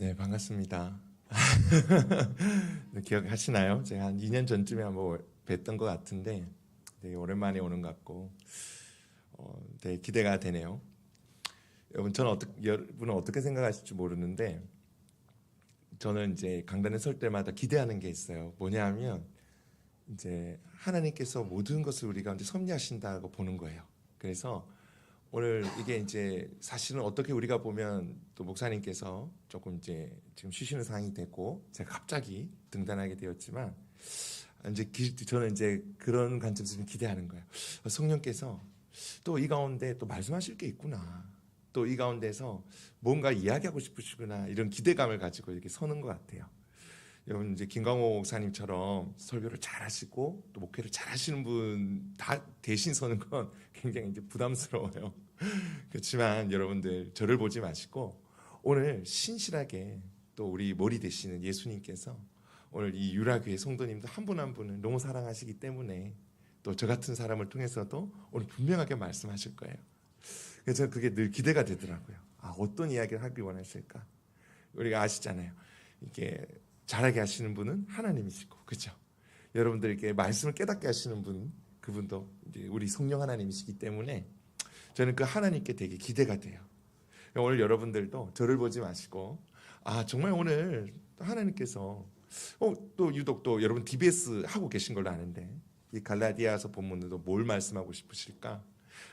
네, 반갑습니다. 네, 기억하시나요? 제가 한 2년 전쯤에 한번 뵀던 것 같은데 되게 오랜만에 오는 것 같고 되게 기대가 되네요. 여러분은 어떻게 생각하실지 모르는데 저는 이제 강단에 설 때마다 기대하는 게 있어요. 뭐냐면 이제 하나님께서 모든 것을 우리 가운데 섭리하신다고 보는 거예요. 그래서 오늘 이게 이제 사실은 어떻게 우리가 보면 또 목사님께서 조금 이제 지금 쉬시는 상황이 됐고 제가 갑자기 등단하게 되었지만 이제 저는 이제 그런 관점에서 좀 기대하는 거예요. 성령께서 또 이 가운데 또 말씀하실 게 있구나. 또 이 가운데서 뭔가 이야기하고 싶으시구나. 이런 기대감을 가지고 이렇게 서는 것 같아요. 여러분 이제 김광호 목사님처럼 설교를 잘하시고 또 목회를 잘하시는 분 다 대신 서는 건 굉장히 이제 부담스러워요. 그렇지만 여러분들 저를 보지 마시고 오늘 신실하게 또 우리 머리 되시는 예수님께서 오늘 이 유라교회 성도님도 한 분 한 분을 너무 사랑하시기 때문에 또 저 같은 사람을 통해서도 오늘 분명하게 말씀하실 거예요. 그래서 그게 늘 기대가 되더라고요. 어떤 이야기를 하길 원하실까? 우리가 아시잖아요. 이게 잘하게 하시는 분은 하나님이시고, 그렇죠? 여러분들에게 말씀을 깨닫게 하시는 분, 그분도 이제 우리 성령 하나님이시기 때문에 저는 그 하나님께 되게 기대가 돼요. 오늘 여러분들도 저를 보지 마시고, 정말 오늘 하나님께서 또 유독 또 여러분 DBS 하고 계신 걸로 아는데 이 갈라디아서 본문으로 뭘 말씀하고 싶으실까?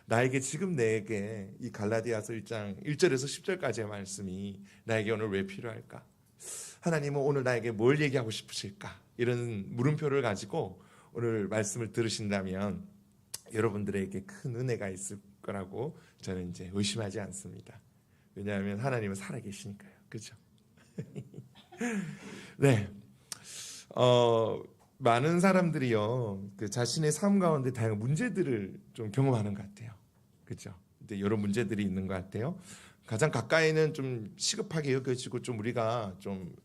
나에게 지금 내게 이 갈라디아서 1장 1절에서 10절까지의 말씀이 나에게 오늘 왜 필요할까? 하나님은 오늘 나에게 뭘 얘기하고 싶으실까? 이런 물음표를 가지고 오늘 말씀을 들으신다면 여러분들에게 큰 은혜가 있을 거라고 저는 이제 의심하지 않습니다. 왜냐하면 하나님은 살아계시니까요. 그렇죠? 네. 많은 사람들이요, 그 자신의 삶 가운데 다양한 문제들을 좀 경험하는 것 같아요. 그렇죠? 근데 여러 문제들이 있는 것 같아요. 가장 가까이는 좀 시급하게 여겨지고 좀 우리가 좀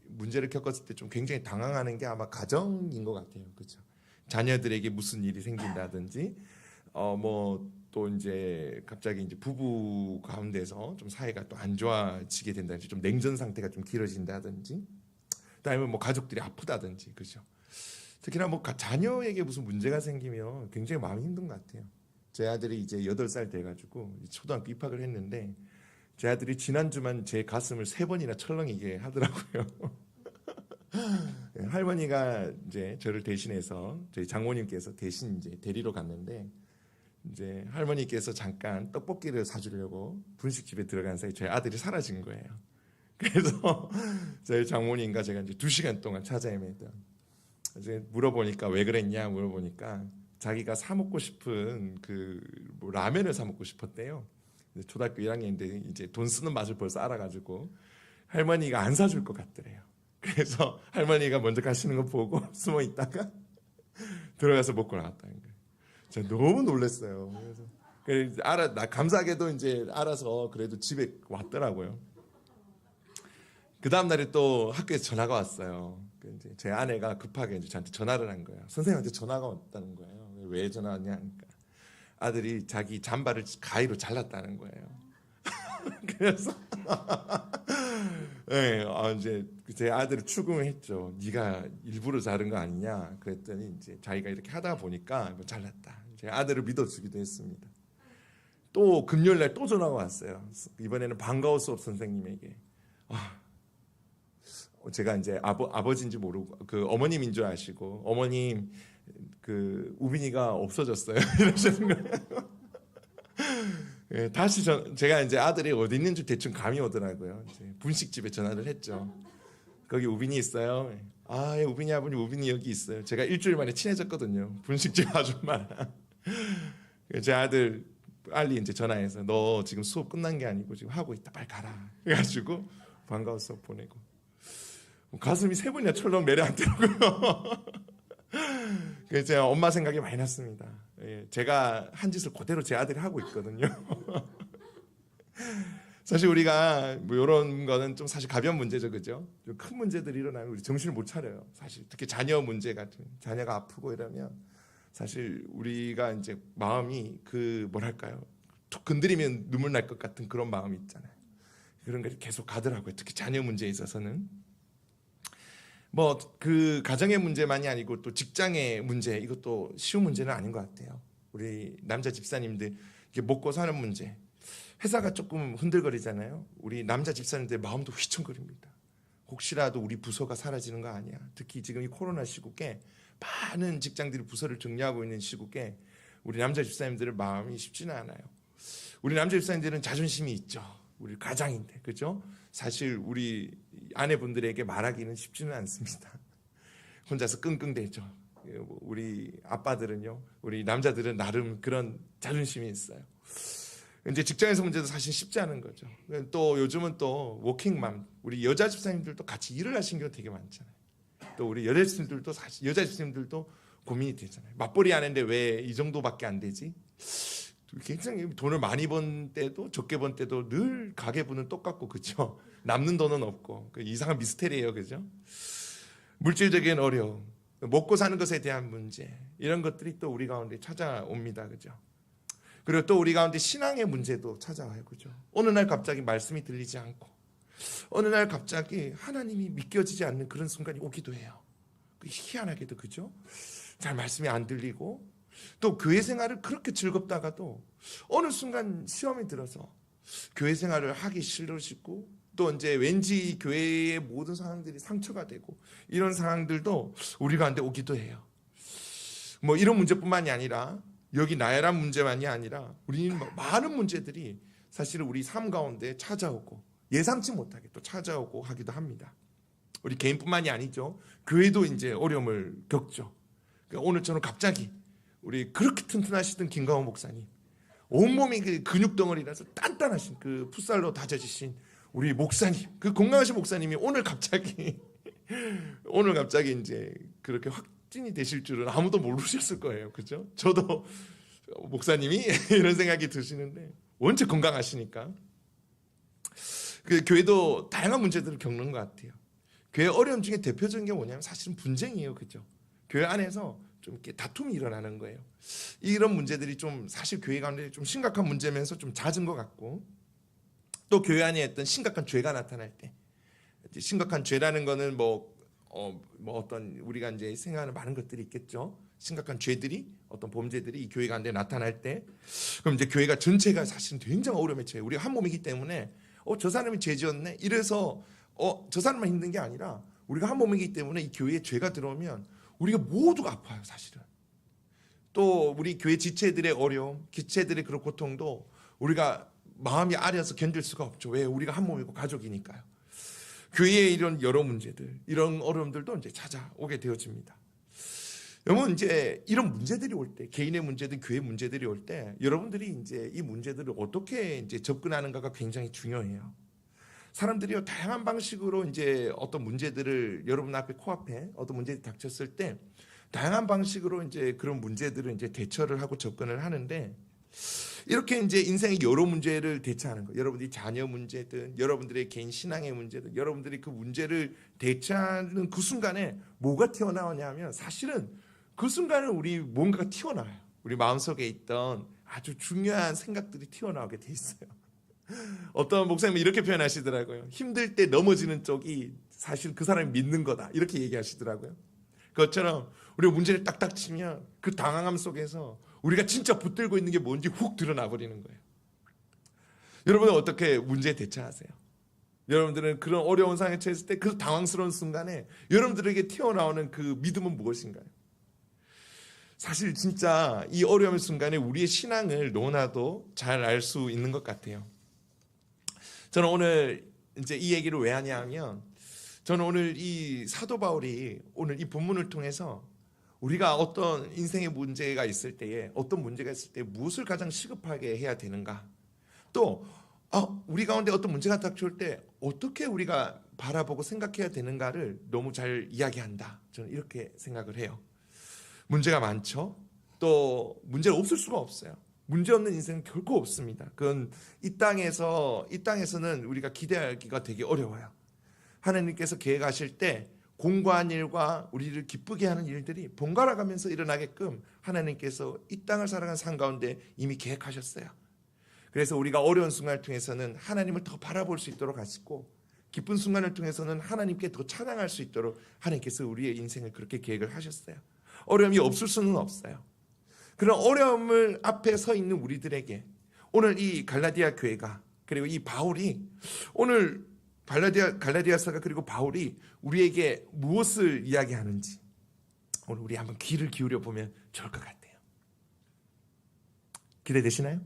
문제를 겪었을 때 좀 굉장히 당황하는 게 아마 가정인 것 같아요. 그렇죠? 자녀들에게 무슨 일이 생긴다든지, 또 이제 갑자기 이제 부부 가운데서 좀 사이가 또 안 좋아지게 된다든지, 좀 냉전 상태가 좀 길어진다든지, 그다음에 뭐 가족들이 아프다든지, 그렇죠? 특히나 뭐 자녀에게 무슨 문제가 생기면 굉장히 마음이 힘든 것 같아요. 제 아들이 이제 8살 돼가지고 초등학교 입학을 했는데 제 아들이 지난주만 제 가슴을 3번이나 철렁이게 하더라고요. 할머니가 이제 저를 대신해서 저희 장모님께서 대신 이제 데리러 갔는데 이제 할머니께서 잠깐 떡볶이를 사주려고 분식집에 들어간 사이 저희 아들이 사라진 거예요. 그래서 저희 장모님과 제가 이제 2시간 동안 찾아 헤매던. 이제 물어보니까 왜 그랬냐 물어보니까 자기가 사 먹고 싶은 뭐 라면을 사 먹고 싶었대요. 초등학교 1학년인데 이제 돈 쓰는 맛을 벌써 알아가지고 할머니가 안 사줄 것 같더래요. 그래서 할머니가 먼저 가시는 거 보고 숨어 있다가 들어가서 먹고 나왔다는 거예요. 제가 너무 놀랐어요. 그래서 감사하게도 이제 알아서 그래도 집에 왔더라고요. 그 다음날에 또 학교에서 전화가 왔어요. 이제 제 아내가 급하게 이제 저한테 전화를 한 거예요. 선생님한테 전화가 왔다는 거예요. 왜 전화 왔냐 하니까 아들이 자기 잠바를 가위로 잘랐다는 거예요. 그래서 네, 이제 제 아들을 추궁을 했죠. 네가 일부러 자른 거 아니냐? 그랬더니 이제 자기가 이렇게 하다 보니까 뭐 잘랐다. 제 아들을 믿어주기도 했습니다. 또 금요일날 또 전화가 왔어요. 이번에는 방과후 수업 선생님에게. 제가 이제 아버지인지 모르고 그 어머님인 줄 아시고 어머님 그 우빈이가 없어졌어요. 이러시는 거예요. 예, 다시 제가 이제 아들이 어디 있는지 대충 감이 오더라고요. 이제 분식집에 전화를 했죠. 거기 우빈이 있어요. 예, 우빈이 아버님 우빈이 여기 있어요. 제가 일주일 만에 친해졌거든요. 분식집 아줌마랑. 제 아들 빨리 이제 전화해서 너 지금 수업 끝난 게 아니고 지금 하고 있다. 빨리 가라. 그래가지고 방과후 수업 보내고. 가슴이 3번이나 철렁 내려앉더라고요. 그래서 제가 엄마 생각이 많이 났습니다. 제가 한 짓을 그대로 제 아들이 하고 있거든요. 사실 우리가 뭐 이런 거는 좀 사실 가벼운 문제죠, 그죠? 좀 큰 문제들이 일어나면 우리 정신을 못 차려요. 사실 특히 자녀 문제 같은 자녀가 아프고 이러면 사실 우리가 이제 마음이 뭐랄까요? 툭 건드리면 눈물 날 것 같은 그런 마음이 있잖아요. 그런 게 계속 가더라고요. 특히 자녀 문제에 있어서는. 뭐 그 가정의 문제만이 아니고 또 직장의 문제, 이것도 쉬운 문제는 아닌 것 같아요. 우리 남자 집사님들 이게 먹고 사는 문제, 회사가 조금 흔들거리잖아요. 우리 남자 집사님들 마음도 휘청거립니다. 혹시라도 우리 부서가 사라지는 거 아니야. 특히 지금 이 코로나 시국에 많은 직장들이 부서를 정리하고 있는 시국에 우리 남자 집사님들의 마음이 쉽지는 않아요. 우리 남자 집사님들은 자존심이 있죠. 우리 가장인데, 그죠? 사실 우리 아내분들에게 말하기는 쉽지는 않습니다. 혼자서 끙끙대죠. 우리 아빠들은요, 우리 남자들은 나름 그런 자존심이 있어요. 이제 직장에서 문제도 사실 쉽지 않은 거죠. 또 요즘은 또 워킹맘, 우리 여자 집사님들도 같이 일을 하신 경우 되게 많잖아요. 또 우리 여자 집사님들도 사실 여자 집사님들도 고민이 되잖아요. 맞벌이 하는데 왜 이 정도밖에 안 되지? 굉장히 돈을 많이 번 때도 적게 번 때도 늘 가계부는 똑같고, 그죠? 남는 돈은 없고, 이상한 미스테리예요, 그죠? 물질적인 어려움, 먹고 사는 것에 대한 문제, 이런 것들이 또 우리 가운데 찾아옵니다, 그죠? 그리고 또 우리 가운데 신앙의 문제도 찾아와요, 그죠? 어느 날 갑자기 말씀이 들리지 않고, 어느 날 갑자기 하나님이 믿겨지지 않는 그런 순간이 오기도 해요. 희한하게도, 그죠? 잘 말씀이 안 들리고, 또 교회 생활을 그렇게 즐겁다가도 어느 순간 시험이 들어서 교회 생활을 하기 싫으시고, 또 이제 왠지 교회의 모든 상황들이 상처가 되고, 이런 상황들도 우리 가운데 오기도 해요. 뭐 이런 문제뿐만이 아니라, 여기 나열한 문제만이 아니라 우리는 많은 문제들이 사실은 우리 삶 가운데 찾아오고 예상치 못하게 또 찾아오고 하기도 합니다. 우리 개인뿐만이 아니죠. 교회도 이제 어려움을 겪죠. 그러니까 오늘 저는 갑자기 우리 그렇게 튼튼하시던 김강호 목사님, 온몸이 그 근육 덩어리라서 단단하신 그 풋살로 다져지신 우리 목사님, 그 건강하신 목사님이 오늘 갑자기 이제 그렇게 확진이 되실 줄은 아무도 모르셨을 거예요, 그죠? 저도 목사님이 이런 생각이 드시는데, 원체 건강하시니까. 그 교회도 다양한 문제들을 겪는 것 같아요. 교회 어려움 중에 대표적인 게 뭐냐면 사실은 분쟁이에요, 그죠? 교회 안에서 좀 이렇게 다툼이 일어나는 거예요. 이런 문제들이 좀 사실 교회 가운데 좀 심각한 문제면서 좀 잦은 것 같고, 또 교회 안에 어떤 심각한 죄가 나타날 때, 심각한 죄라는 거는 어떤 우리가 이제 생각하는 많은 것들이 있겠죠. 심각한 죄들이, 어떤 범죄들이 이 교회 가운데 나타날 때, 그럼 이제 교회가 전체가 사실은 굉장히 어려움에 처해요. 우리가 한 몸이기 때문에 저 사람이 죄 지었네, 이래서 저 사람만 힘든 게 아니라 우리가 한 몸이기 때문에 이 교회에 죄가 들어오면 우리가 모두가 아파요, 사실은. 또 우리 교회 지체들의 어려움, 기체들의 그런 고통도 우리가 마음이 아려서 견딜 수가 없죠. 왜? 우리가 한 몸이고 가족이니까요. 교회의 이런 여러 문제들, 이런 어려움들도 이제 찾아오게 되어집니다. 여러분, 이제 이런 문제들이 올 때, 개인의 문제든 교회 문제들이 올 때, 여러분들이 이제 이 문제들을 어떻게 이제 접근하는가가 굉장히 중요해요. 사람들이 다양한 방식으로 이제 어떤 문제들을 여러분 앞에 코앞에 어떤 문제들이 닥쳤을 때, 다양한 방식으로 이제 그런 문제들을 이제 대처를 하고 접근을 하는데, 이렇게 이제 인생의 여러 문제를 대처하는 거, 여러분들이 자녀 문제든 여러분들의 개인 신앙의 문제든 여러분들이 그 문제를 대처하는 그 순간에 뭐가 튀어나오냐면, 사실은 그 순간에 우리 뭔가가 튀어나와요. 우리 마음속에 있던 아주 중요한 생각들이 튀어나오게 돼 있어요. 어떤 목사님은 이렇게 표현하시더라고요. 힘들 때 넘어지는 쪽이 사실 그 사람이 믿는 거다, 이렇게 얘기하시더라고요. 그것처럼 우리가 문제를 딱딱 치면 그 당황함 속에서 우리가 진짜 붙들고 있는 게 뭔지 훅 드러나 버리는 거예요. 여러분은 어떻게 문제에 대처하세요? 여러분들은 그런 어려운 상황에 처했을 때 그 당황스러운 순간에 여러분들에게 튀어나오는 그 믿음은 무엇인가요? 사실 진짜 이 어려운 순간에 우리의 신앙을 너무나도 잘 알 수 있는 것 같아요. 저는 오늘 이제 이 얘기를 왜 하냐면, 저는 오늘 이 사도 바울이 오늘 이 본문을 통해서 우리가 어떤 인생의 문제가 있을 때에, 어떤 문제가 있을 때 무엇을 가장 시급하게 해야 되는가, 또 우리 가운데 어떤 문제가 닥쳐올 때 어떻게 우리가 바라보고 생각해야 되는가를 너무 잘 이야기한다, 저는 이렇게 생각을 해요. 문제가 많죠. 또 문제가 없을 수가 없어요. 문제 없는 인생은 결코 없습니다. 그건 이 땅에서는 우리가 기대하기가 되게 어려워요. 하나님께서 계획하실 때 공고한 일과 우리를 기쁘게 하는 일들이 번갈아 가면서 일어나게끔 하나님께서 이 땅을 살아가는 삶 가운데 이미 계획하셨어요. 그래서 우리가 어려운 순간을 통해서는 하나님을 더 바라볼 수 있도록 하시고, 기쁜 순간을 통해서는 하나님께 더 찬양할 수 있도록 하나님께서 우리의 인생을 그렇게 계획을 하셨어요. 어려움이 없을 수는 없어요. 그런 어려움을 앞에 서 있는 우리들에게 오늘 이 갈라디아 교회가, 그리고 이 바울이, 오늘 갈라디아서가 그리고 바울이 우리에게 무엇을 이야기하는지 오늘 우리 한번 귀를 기울여 보면 좋을 것 같아요. 기대되시나요?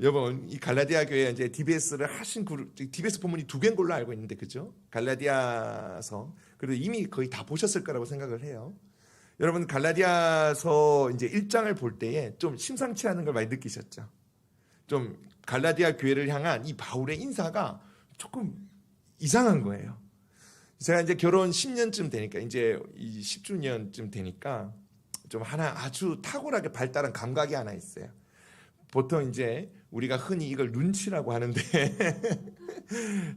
여러분, 이 갈라디아 교회 이제 DBS를 하신 그룹, DBS 본문이 2개인 걸로 알고 있는데, 그죠? 갈라디아서, 그래도 이미 거의 다 보셨을 거라고 생각을 해요. 여러분, 갈라디아서 이제 1장을 볼 때에 좀 심상치 않은 걸 많이 느끼셨죠? 좀 갈라디아 교회를 향한 이 바울의 인사가 조금 이상한 거예요. 제가 이제 결혼 10년쯤 되니까, 이제 이 10주년쯤 되니까 좀 하나 아주 탁월하게 발달한 감각이 하나 있어요. 보통 이제 우리가 흔히 이걸 눈치라고 하는데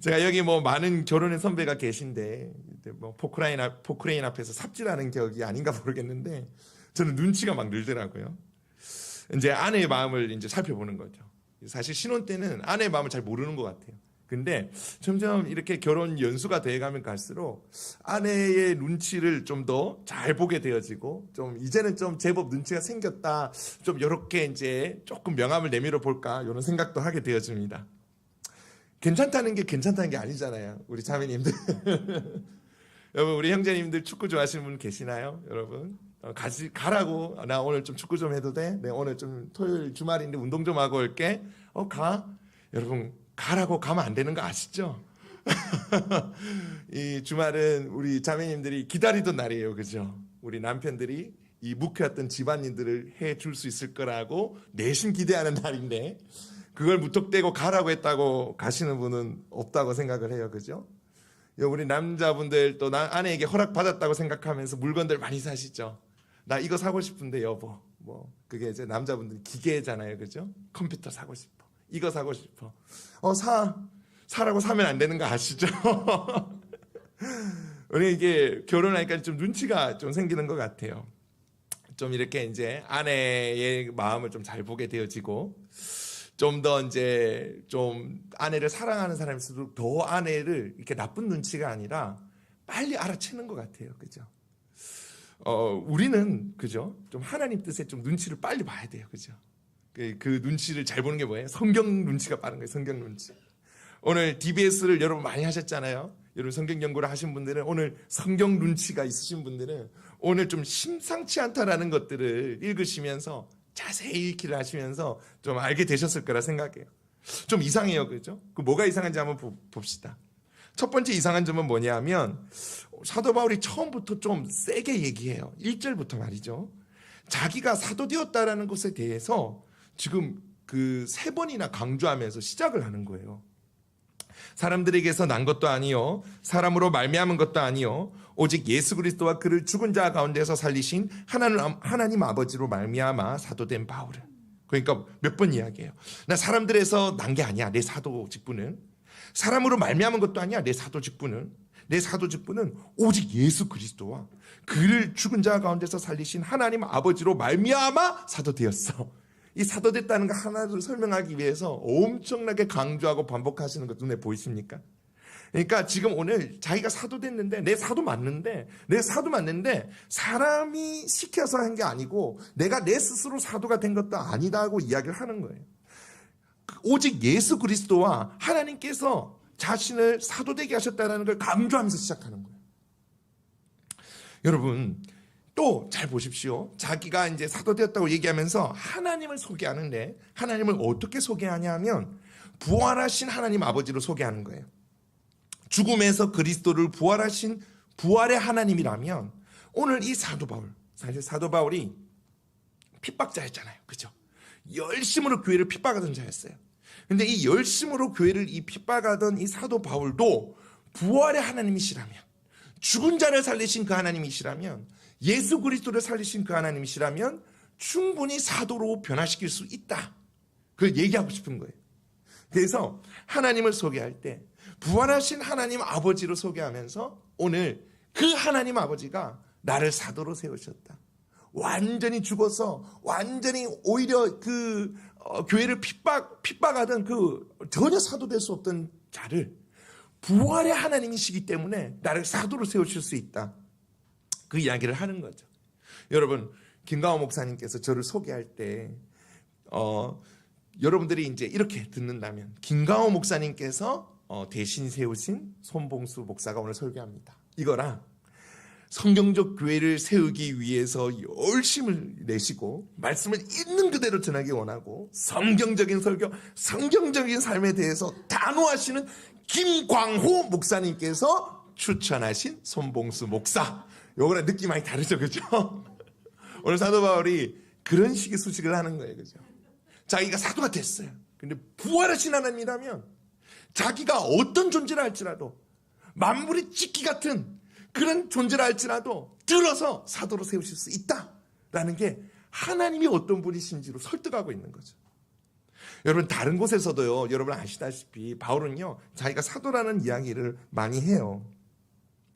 제가 여기 뭐 많은 결혼의 선배가 계신데 뭐 포크레인 앞에서 삽질하는 격이 아닌가 모르겠는데, 저는 눈치가 막 늘더라고요. 이제 아내의 마음을 이제 살펴보는 거죠. 사실 신혼 때는 아내의 마음을 잘 모르는 것 같아요. 근데 점점 이렇게 결혼 연수가 돼가면 갈수록 아내의 눈치를 좀 더 잘 보게 되어지고, 좀 이제는 좀 제법 눈치가 생겼다, 좀 이렇게 이제 조금 명함을 내밀어 볼까, 이런 생각도 하게 되어집니다. 괜찮다는 게 아니잖아요, 우리 자매님들. 여러분, 우리 형제님들 축구 좋아하시는 분 계시나요? 여러분, 가라고. 나 오늘 좀 축구 좀 해도 돼? 네, 오늘 좀 토요일 주말인데 운동 좀 하고 올게. 가. 여러분, 가라고 가면 안 되는 거 아시죠? 이 주말은 우리 자매님들이 기다리던 날이에요, 그죠? 우리 남편들이 이 묵혀왔던 집안일들을 해줄 수 있을 거라고 내심 기대하는 날인데, 그걸 무턱대고 가라고 했다고 가시는 분은 없다고 생각을 해요, 그죠? 우리 남자분들 또 아내에게 허락받았다고 생각하면서 물건들 많이 사시죠? 나 이거 사고 싶은데 여보, 뭐 그게 이제 남자분들 기계잖아요, 그죠? 컴퓨터 사고 싶어, 이거 사고 싶어. 사라고 사면 안 되는 거 아시죠? 우리 이게 결혼하니까 좀 눈치가 좀 생기는 것 같아요. 좀 이렇게 이제 아내의 마음을 좀 잘 보게 되어지고, 좀 더 이제 좀 아내를 사랑하는 사람일수록 더 아내를 이렇게 나쁜 눈치가 아니라 빨리 알아채는 것 같아요, 그죠? 우리는 그죠? 좀 하나님 뜻에 좀 눈치를 빨리 봐야 돼요, 그죠? 그 눈치를 잘 보는 게 뭐예요? 성경 눈치가 빠른 거예요, 성경 눈치. 오늘 DBS를 여러분 많이 하셨잖아요. 여러분 성경 연구를 하신 분들은, 오늘 성경 눈치가 있으신 분들은 오늘 좀 심상치 않다라는 것들을 읽으시면서 자세히 읽기를 하시면서 좀 알게 되셨을 거라 생각해요. 좀 이상해요, 그죠? 그 뭐가 이상한지 한번 봅시다. 첫 번째 이상한 점은 뭐냐면, 사도 바울이 처음부터 좀 세게 얘기해요. 1절부터 말이죠. 자기가 사도 되었다라는 것에 대해서 지금 그 3번이나 강조하면서 시작을 하는 거예요. 사람들에게서 난 것도 아니요, 사람으로 말미암은 것도 아니요, 오직 예수 그리스도와 그를 죽은 자 가운데서 살리신 하나님 아버지로 말미암아 사도된 바울은. 그러니까 몇 번 이야기해요. 나 사람들에서 난 게 아니야, 내 사도 직분은. 사람으로 말미암은 것도 아니야, 내 사도 직분은. 내 사도 직분은 오직 예수 그리스도와 그를 죽은 자 가운데서 살리신 하나님 아버지로 말미암아 사도되었어. 이 사도됐다는 거 하나를 설명하기 위해서 엄청나게 강조하고 반복하시는 거 눈에 보이십니까? 그러니까 지금 오늘 자기가 사도됐는데, 내 사도 맞는데 사람이 시켜서 한 게 아니고 내가 내 스스로 사도가 된 것도 아니다고 이야기를 하는 거예요. 오직 예수 그리스도와 하나님께서 자신을 사도되게 하셨다는 걸 강조하면서 시작하는 거예요. 여러분, 또 잘 보십시오. 자기가 이제 사도되었다고 얘기하면서 하나님을 소개하는데, 하나님을 어떻게 소개하냐면 부활하신 하나님 아버지로 소개하는 거예요. 죽음에서 그리스도를 부활하신 부활의 하나님이라면, 오늘 이 사도 바울, 사실 사도 바울이 핍박자였잖아요, 그죠? 열심으로 교회를 핍박하던 자였어요. 근데 이 열심으로 교회를 핍박하던 이 사도 바울도 부활의 하나님이시라면, 죽은 자를 살리신 그 하나님이시라면, 예수 그리스도를 살리신 그 하나님이시라면 충분히 사도로 변화시킬 수 있다. 그걸 얘기하고 싶은 거예요. 그래서 하나님을 소개할 때 부활하신 하나님 아버지로 소개하면서, 오늘 그 하나님 아버지가 나를 사도로 세우셨다. 완전히 죽어서 완전히 오히려 그 교회를 핍박하던 그 전혀 사도 될 수 없던 자를 부활의 하나님이시기 때문에 나를 사도로 세우실 수 있다. 그 이야기를 하는 거죠. 여러분, 김강호 목사님께서 저를 소개할 때 여러분들이 이제 이렇게 듣는다면 김강호 목사님께서 대신 세우신 손봉수 목사가 오늘 설교합니다. 이거랑 성경적 교회를 세우기 위해서 열심을 내시고 말씀을 있는 그대로 전하기 원하고 성경적인 설교, 성경적인 삶에 대해서 단호하시는 김광호 목사님께서 추천하신 손봉수 목사, 요거랑 느낌 많이 다르죠, 그죠? 오늘 사도 바울이 그런 식의 수식을 하는 거예요, 그죠? 자기가 사도가 됐어요. 근데 부활하신 하나님이라면 자기가 어떤 존재를 할지라도 만물의 찍기 같은 그런 존재를 할지라도 들어서 사도로 세우실 수 있다라는 게 하나님이 어떤 분이신지로 설득하고 있는 거죠. 여러분, 다른 곳에서도요, 여러분 아시다시피 바울은요, 자기가 사도라는 이야기를 많이 해요.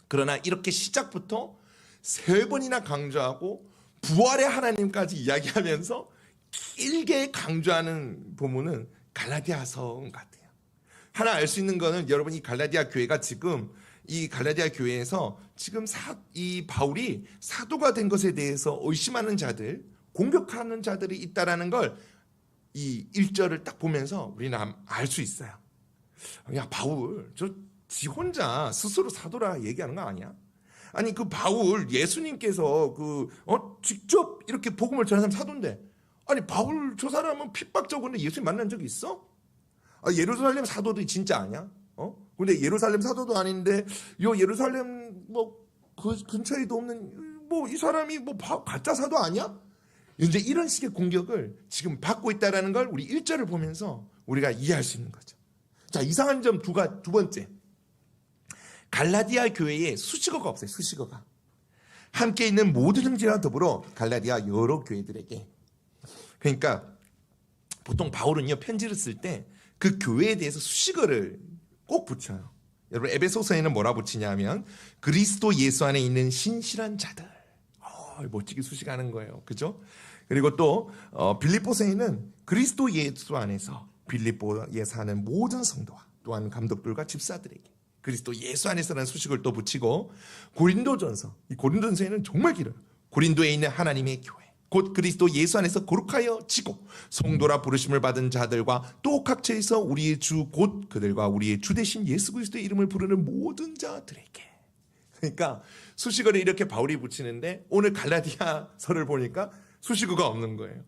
그러나 이렇게 시작부터 3번이나 강조하고 부활의 하나님까지 이야기하면서 길게 강조하는 부분은 갈라디아서 같아요. 하나 알 수 있는 거는 여러분, 이 갈라디아 교회가 지금 이 갈라디아 교회에서 지금 이 바울이 사도가 된 것에 대해서 의심하는 자들, 공격하는 자들이 있다라는 걸 이 1절을 딱 보면서 우리는 알 수 있어요. 야, 바울 지 혼자 스스로 사도라 얘기하는 거 아니야? 아니, 그 바울 예수님께서 직접 이렇게 복음을 전하는 사람 사도인데, 아니 바울 저 사람은 핍박적인데 예수님 만난 적이 있어? 예루살렘 사도도 진짜 아니야? 근데 예루살렘 사도도 아닌데 요 예루살렘 그 근처에도 없는 이 사람이 가짜 사도 아니야? 이제 이런 식의 공격을 지금 받고 있다라는 걸 우리 1절을 보면서 우리가 이해할 수 있는 거죠. 자, 이상한 점 두 번째. 갈라디아 교회에 수식어가 없어요. 수식어가. 함께 있는 모든 형제와 더불어 갈라디아 여러 교회들에게. 그러니까 보통 바울은요, 편지를 쓸 때 그 교회에 대해서 수식어를 꼭 붙여요. 여러분, 에베소서에는 뭐라 붙이냐면 그리스도 예수 안에 있는 신실한 자들. 멋지게 수식하는 거예요. 그죠? 그리고 또 빌립보서에는 그리스도 예수 안에서 빌립보에 사는 모든 성도와 또한 감독들과 집사들에게 그리스도 예수 안에서라는 수식을 또 붙이고, 고린도전서, 이 고린도전서에는 정말 길어요. 고린도에 있는 하나님의 교회, 곧 그리스도 예수 안에서 거룩하여 지고 성도라 부르심을 받은 자들과 또 각처에서 우리의 주 곧 그들과 우리의 주 되신 예수 그리스도의 이름을 부르는 모든 자들에게. 그러니까 수식어를 이렇게 바울이 붙이는데 오늘 갈라디아서를 보니까 수식어가 없는 거예요.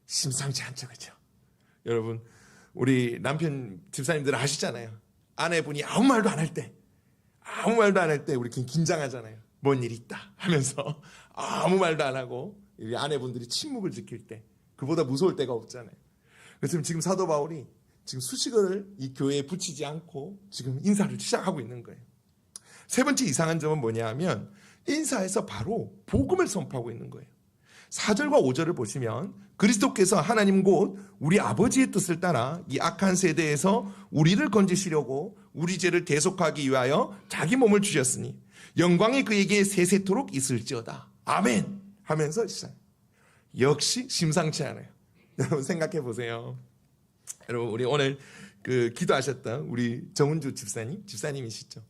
심상치 않죠, 그렇죠? 여러분, 우리 남편 집사님들 아시잖아요. 아내분이 아무 말도 안 할 때 우리 긴장하잖아요. 뭔 일이 있다 하면서 아무 말도 안 하고 우리 아내분들이 침묵을 지킬 때 그보다 무서울 때가 없잖아요. 그래서 지금 사도 바울이 지금 수식어를 이 교회에 붙이지 않고 지금 인사를 시작하고 있는 거예요. 세 번째 이상한 점은 뭐냐면 인사에서 바로 복음을 선포하고 있는 거예요. 4절과 5절을 보시면 그리스도께서 하나님 곧 우리 아버지의 뜻을 따라 이 악한 세대에서 우리를 건지시려고 우리 죄를 대속하기 위하여 자기 몸을 주셨으니 영광이 그에게 세세토록 있을지어다. 아멘 하면서 시작. 역시 심상치 않아요. 여러분 생각해 보세요. 여러분, 우리 오늘 기도하셨던 우리 정은주 집사님이시죠.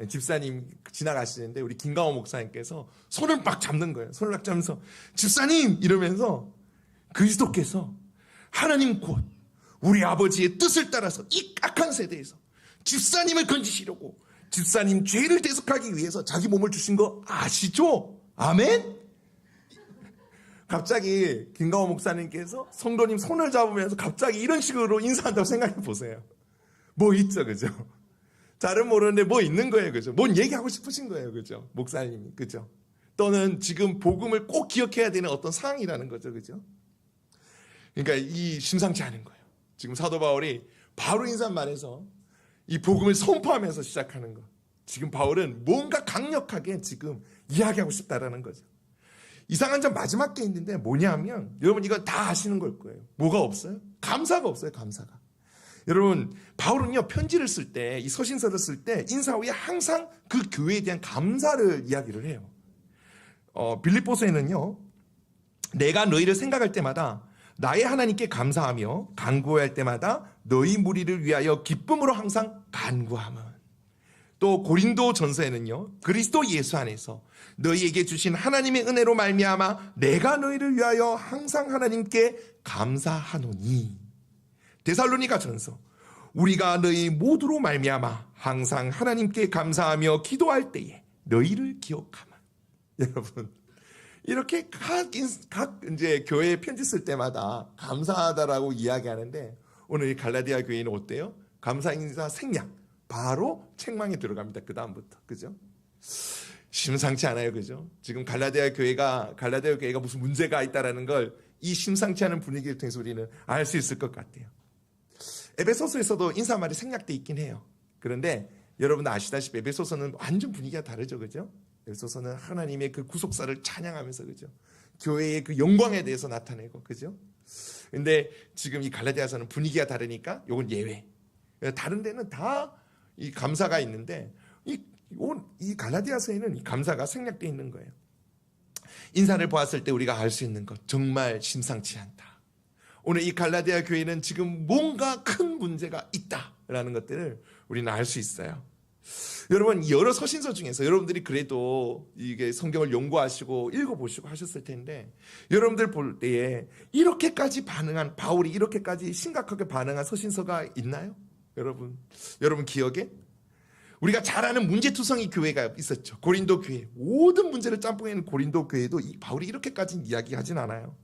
집사님 지나가시는데 우리 김강호 목사님께서 손을 막 잡는 거예요. 손을 막 잡으면서 집사님 이러면서 그리스도께서 하나님 곧 우리 아버지의 뜻을 따라서 이 악한 세대에서 집사님을 건지시려고 집사님 죄를 대속하기 위해서 자기 몸을 주신 거 아시죠? 아멘? 갑자기 김강호 목사님께서 성도님 손을 잡으면서 갑자기 이런 식으로 인사한다고 생각해 보세요. 뭐 있죠, 그죠? 잘은 모르는데 뭐 있는 거예요, 그죠? 뭔 얘기하고 싶으신 거예요, 그죠? 목사님이, 그죠? 또는 지금 복음을 꼭 기억해야 되는 어떤 상황이라는 거죠, 그죠? 그러니까 이 심상치 않은 거예요. 지금 사도 바울이 바로 인사말에서 이 복음을 선포하면서 시작하는 거. 지금 바울은 뭔가 강력하게 지금 이야기하고 싶다라는 거죠. 이상한 점 마지막 게 있는데 뭐냐면 여러분 이거 다 아시는 걸 거예요. 뭐가 없어요? 감사가 없어요, 감사가. 여러분, 바울은요, 편지를 쓸 때, 이 서신서를 쓸 때, 인사 후에 항상 그 교회에 대한 감사를 이야기를 해요. 빌립보서에는요, 내가 너희를 생각할 때마다 나의 하나님께 감사하며 간구할 때마다 너희 무리를 위하여 기쁨으로 항상 간구함은. 또 고린도 전서에는요, 그리스도 예수 안에서 너희에게 주신 하나님의 은혜로 말미암아 내가 너희를 위하여 항상 하나님께 감사하노니. 데살로니가 전서, 우리가 너희 모두로 말미암아 항상 하나님께 감사하며 기도할 때에 너희를 기억하마. 여러분, 이렇게 각 이제 교회에 편지 쓸 때마다 감사하다라고 이야기하는데, 오늘 이 갈라디아 교회는 어때요? 감사 인사 생략, 바로 책망에 들어갑니다. 그 다음부터, 그죠? 심상치 않아요, 그죠? 지금 갈라디아 교회가 무슨 문제가 있다라는 걸 이 심상치 않은 분위기를 통해서 우리는 알 수 있을 것 같아요. 에베소서에서도 인사말이 생략돼 있긴 해요. 그런데 여러분 아시다시피 에베소서는 완전 분위기가 다르죠, 그죠? 에베소서는 하나님의 그 구속사를 찬양하면서, 그죠? 교회의 그 영광에 대해서 나타내고, 그죠? 근데 지금 이 갈라디아서는 분위기가 다르니까 요건 예외. 다른 데는 다 이 감사가 있는데 이 갈라디아서에는 이 감사가 생략되어 있는 거예요. 인사를 보았을 때 우리가 알 수 있는 것, 정말 심상치 않다. 오늘 이 갈라디아 교회는 지금 뭔가 큰 문제가 있다라는 것들을 우리는 알 수 있어요. 여러분, 여러 서신서 중에서 여러분들이 그래도 이게 성경을 연구하시고 읽어보시고 하셨을 텐데, 여러분들 볼 때에 이렇게까지 반응한, 바울이 이렇게까지 심각하게 반응한 서신서가 있나요? 여러분 기억에? 우리가 잘 아는 문제투성이 교회가 있었죠. 고린도 교회. 모든 문제를 짬뽕해 있는 고린도 교회도 바울이 이렇게까지 이야기하진 않아요.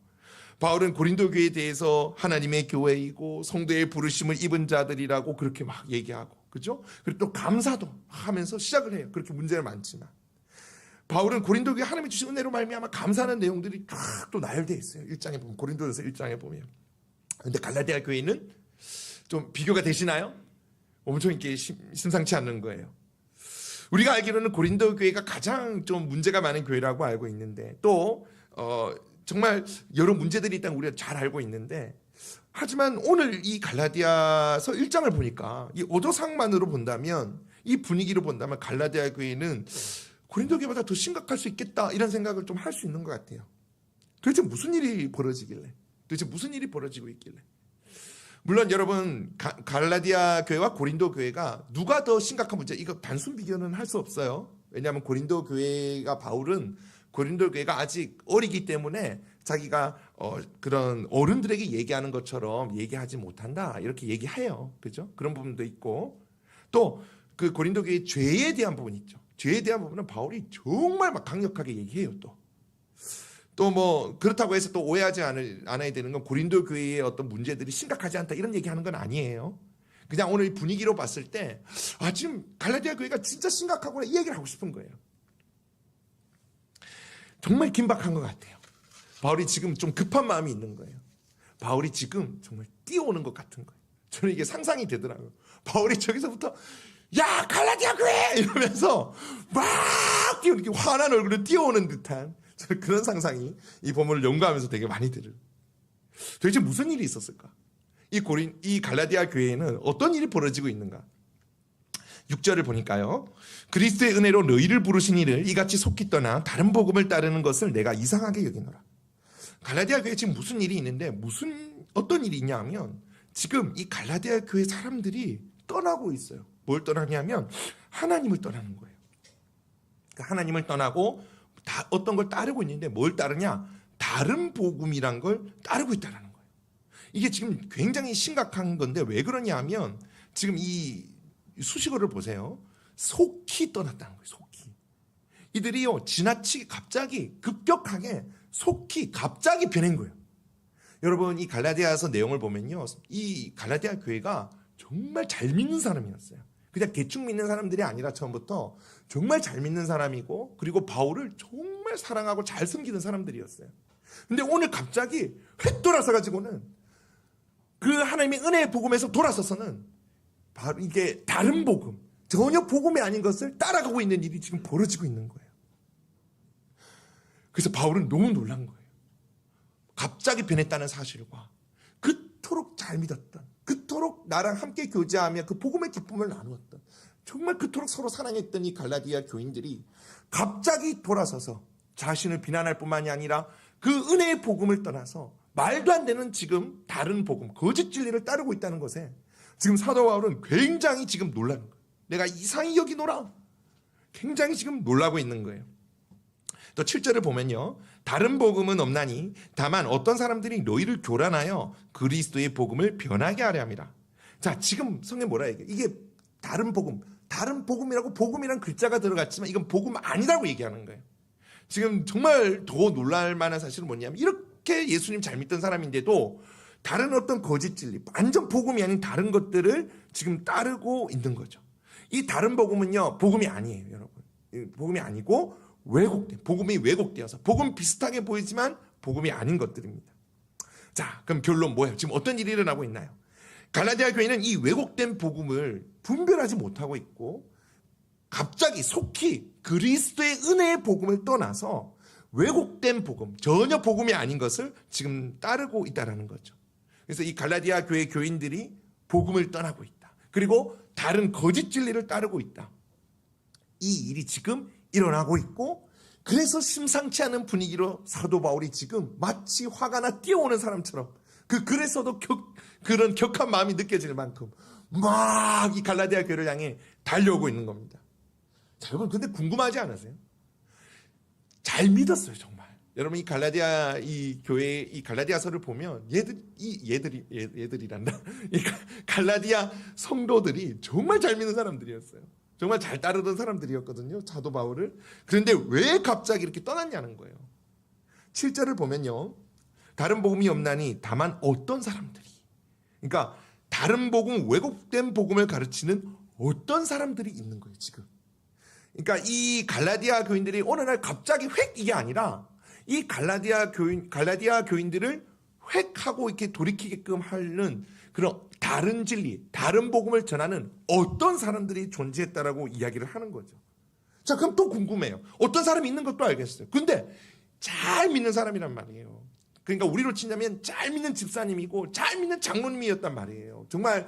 바울은 고린도 교회에 대해서 하나님의 교회이고 성도의 부르심을 입은 자들이라고 그렇게 막 얘기하고, 그죠? 그리고 또 감사도 하면서 시작을 해요. 그렇게 문제가 많지만 바울은 고린도 교회 하나님이 주신 은혜로 말미암아 감사하는 내용들이 쫙 또 나열되어 있어요. 1장에 보면, 고린도전서 1장에 보면. 근데 갈라디아 교회는 좀 비교가 되시나요? 엄청 이렇게 심상치 않는 거예요. 우리가 알기로는 고린도 교회가 가장 좀 문제가 많은 교회라고 알고 있는데, 또 정말 여러 문제들이 있다는 우리가 잘 알고 있는데, 하지만 오늘 이 갈라디아서 1장을 보니까 이 오도상만으로 본다면, 이 분위기로 본다면 갈라디아 교회는 고린도 교회보다 더 심각할 수 있겠다, 이런 생각을 좀 할 수 있는 것 같아요. 도대체 무슨 일이 벌어지길래, 도대체 무슨 일이 벌어지고 있길래. 물론 여러분, 갈라디아 교회와 고린도 교회가 누가 더 심각한 문제, 이거 단순 비교는 할 수 없어요. 왜냐하면 고린도 교회가, 바울은 고린도 교회가 아직 어리기 때문에 자기가 그런 어른들에게 얘기하는 것처럼 얘기하지 못한다, 이렇게 얘기해요. 그죠? 그런 부분도 있고, 또 그 고린도 교회의 죄에 대한 부분이 있죠. 죄에 대한 부분은 바울이 정말 막 강력하게 얘기해요. 또 뭐 그렇다고 해서 또 오해하지 않아야 되는 건, 고린도 교회의 어떤 문제들이 심각하지 않다, 이런 얘기하는 건 아니에요. 그냥 오늘 분위기로 봤을 때, 지금 갈라디아 교회가 진짜 심각하구나, 이 얘기를 하고 싶은 거예요. 정말 긴박한 것 같아요. 바울이 지금 좀 급한 마음이 있는 거예요. 바울이 지금 정말 뛰어오는 것 같은 거예요. 저는 이게 상상이 되더라고요. 바울이 저기서부터 야 갈라디아 교회 이러면서 막 이렇게 환한 얼굴로 뛰어오는 듯한 그런 상상이 이 본문을 연구하면서 되게 많이 들어요. 도대체 무슨 일이 있었을까? 이 갈라디아 교회에는 어떤 일이 벌어지고 있는가? 6절을 보니까요, 그리스도의 은혜로 너희를 부르신 이를 이같이 속히 떠나 다른 복음을 따르는 것을 내가 이상하게 여기노라. 갈라디아 교회에 지금 무슨 일이 있는데, 어떤 일이 있냐면, 지금 이 갈라디아 교회 사람들이 떠나고 있어요. 뭘 떠나냐면 하나님을 떠나는 거예요. 그러니까 하나님을 떠나고 어떤 걸 따르고 있는데, 뭘 따르냐? 다른 복음이란 걸 따르고 있다는 거예요. 이게 지금 굉장히 심각한 건데, 왜 그러냐 하면, 지금 이 수식어를 보세요. 속히 떠났다는 거예요. 속히. 이들이요, 지나치게 갑자기 급격하게 속히 갑자기 변한 거예요. 여러분, 이 갈라디아서 내용을 보면요, 이 갈라디아 교회가 정말 잘 믿는 사람이었어요. 그냥 대충 믿는 사람들이 아니라 처음부터 정말 잘 믿는 사람이고, 그리고 바울을 정말 사랑하고 잘 섬기는 사람들이었어요. 근데 오늘 갑자기 획 돌아서 가지고는 그 하나님의 은혜의 복음에서 돌아서서는 바로 이게 다른 복음, 전혀 복음이 아닌 것을 따라가고 있는 일이 지금 벌어지고 있는 거예요. 그래서 바울은 너무 놀란 거예요. 갑자기 변했다는 사실과 그토록 잘 믿었던, 그토록 나랑 함께 교제하며 그 복음의 기쁨을 나누었던, 정말 그토록 서로 사랑했던 이 갈라디아 교인들이 갑자기 돌아서서 자신을 비난할 뿐만이 아니라 그 은혜의 복음을 떠나서 말도 안 되는 지금 다른 복음, 거짓 진리를 따르고 있다는 것에 지금 사도 바울은 굉장히 지금 놀라는 거예요. 내가 이상히 여기노라. 굉장히 지금 놀라고 있는 거예요. 또 7절을 보면요. 다른 복음은 없나니 다만 어떤 사람들이 너희를 교란하여 그리스도의 복음을 변하게 하려 함이라. 자, 지금 성경 뭐라 얘기해요? 이게 다른 복음이라고 복음이란 글자가 들어갔지만 이건 복음 아니라고 얘기하는 거예요. 지금 정말 더 놀랄 만한 사실은 뭐냐면 이렇게 예수님 잘 믿던 사람인데도 다른 어떤 거짓 진리, 완전 복음이 아닌 다른 것들을 지금 따르고 있는 거죠. 이 다른 복음은요, 복음이 아니에요, 여러분. 복음이 아니고 복음이 왜곡되어서 복음 비슷하게 보이지만 복음이 아닌 것들입니다. 자, 그럼 결론 뭐예요? 지금 어떤 일이 일어나고 있나요? 갈라디아 교회는 이 왜곡된 복음을 분별하지 못하고 있고 갑자기 속히 그리스도의 은혜의 복음을 떠나서 왜곡된 복음, 전혀 복음이 아닌 것을 지금 따르고 있다는 거죠. 그래서 이 갈라디아 교회 교인들이 복음을 떠나고 있다. 그리고 다른 거짓 진리를 따르고 있다. 이 일이 지금 일어나고 있고 그래서 심상치 않은 분위기로 사도 바울이 지금 마치 화가 나 뛰어오는 사람처럼 그래서도 그런 격한 마음이 느껴질 만큼 막 이 갈라디아 교회를 향해 달려오고 있는 겁니다. 자, 여러분 근데 궁금하지 않으세요? 잘 믿었어요, 정말. 여러분 이 갈라디아 이 교회 이 갈라디아서를 보면 얘들이란다. 이 갈라디아 성도들이 정말 잘 믿는 사람들이었어요. 정말 잘 따르던 사람들이었거든요, 사도 바울을. 그런데 왜 갑자기 이렇게 떠났냐는 거예요. 7절을 보면요. 다른 복음이 없나니 다만 어떤 사람들이. 그러니까 다른 복음, 왜곡된 복음을 가르치는 어떤 사람들이 있는 거예요, 지금. 그러니까 이 갈라디아 교인들이 어느 날 갑자기 획 이게 아니라 이 갈라디아 교인들을 획하고 이렇게 돌이키게끔 하는 그런 다른 진리, 다른 복음을 전하는 어떤 사람들이 존재했다라고 이야기를 하는 거죠. 자, 그럼 또 궁금해요. 어떤 사람이 있는 것도 알겠어요. 근데 잘 믿는 사람이란 말이에요. 그러니까 우리로 치자면 잘 믿는 집사님이고 잘 믿는 장로님이었단 말이에요. 정말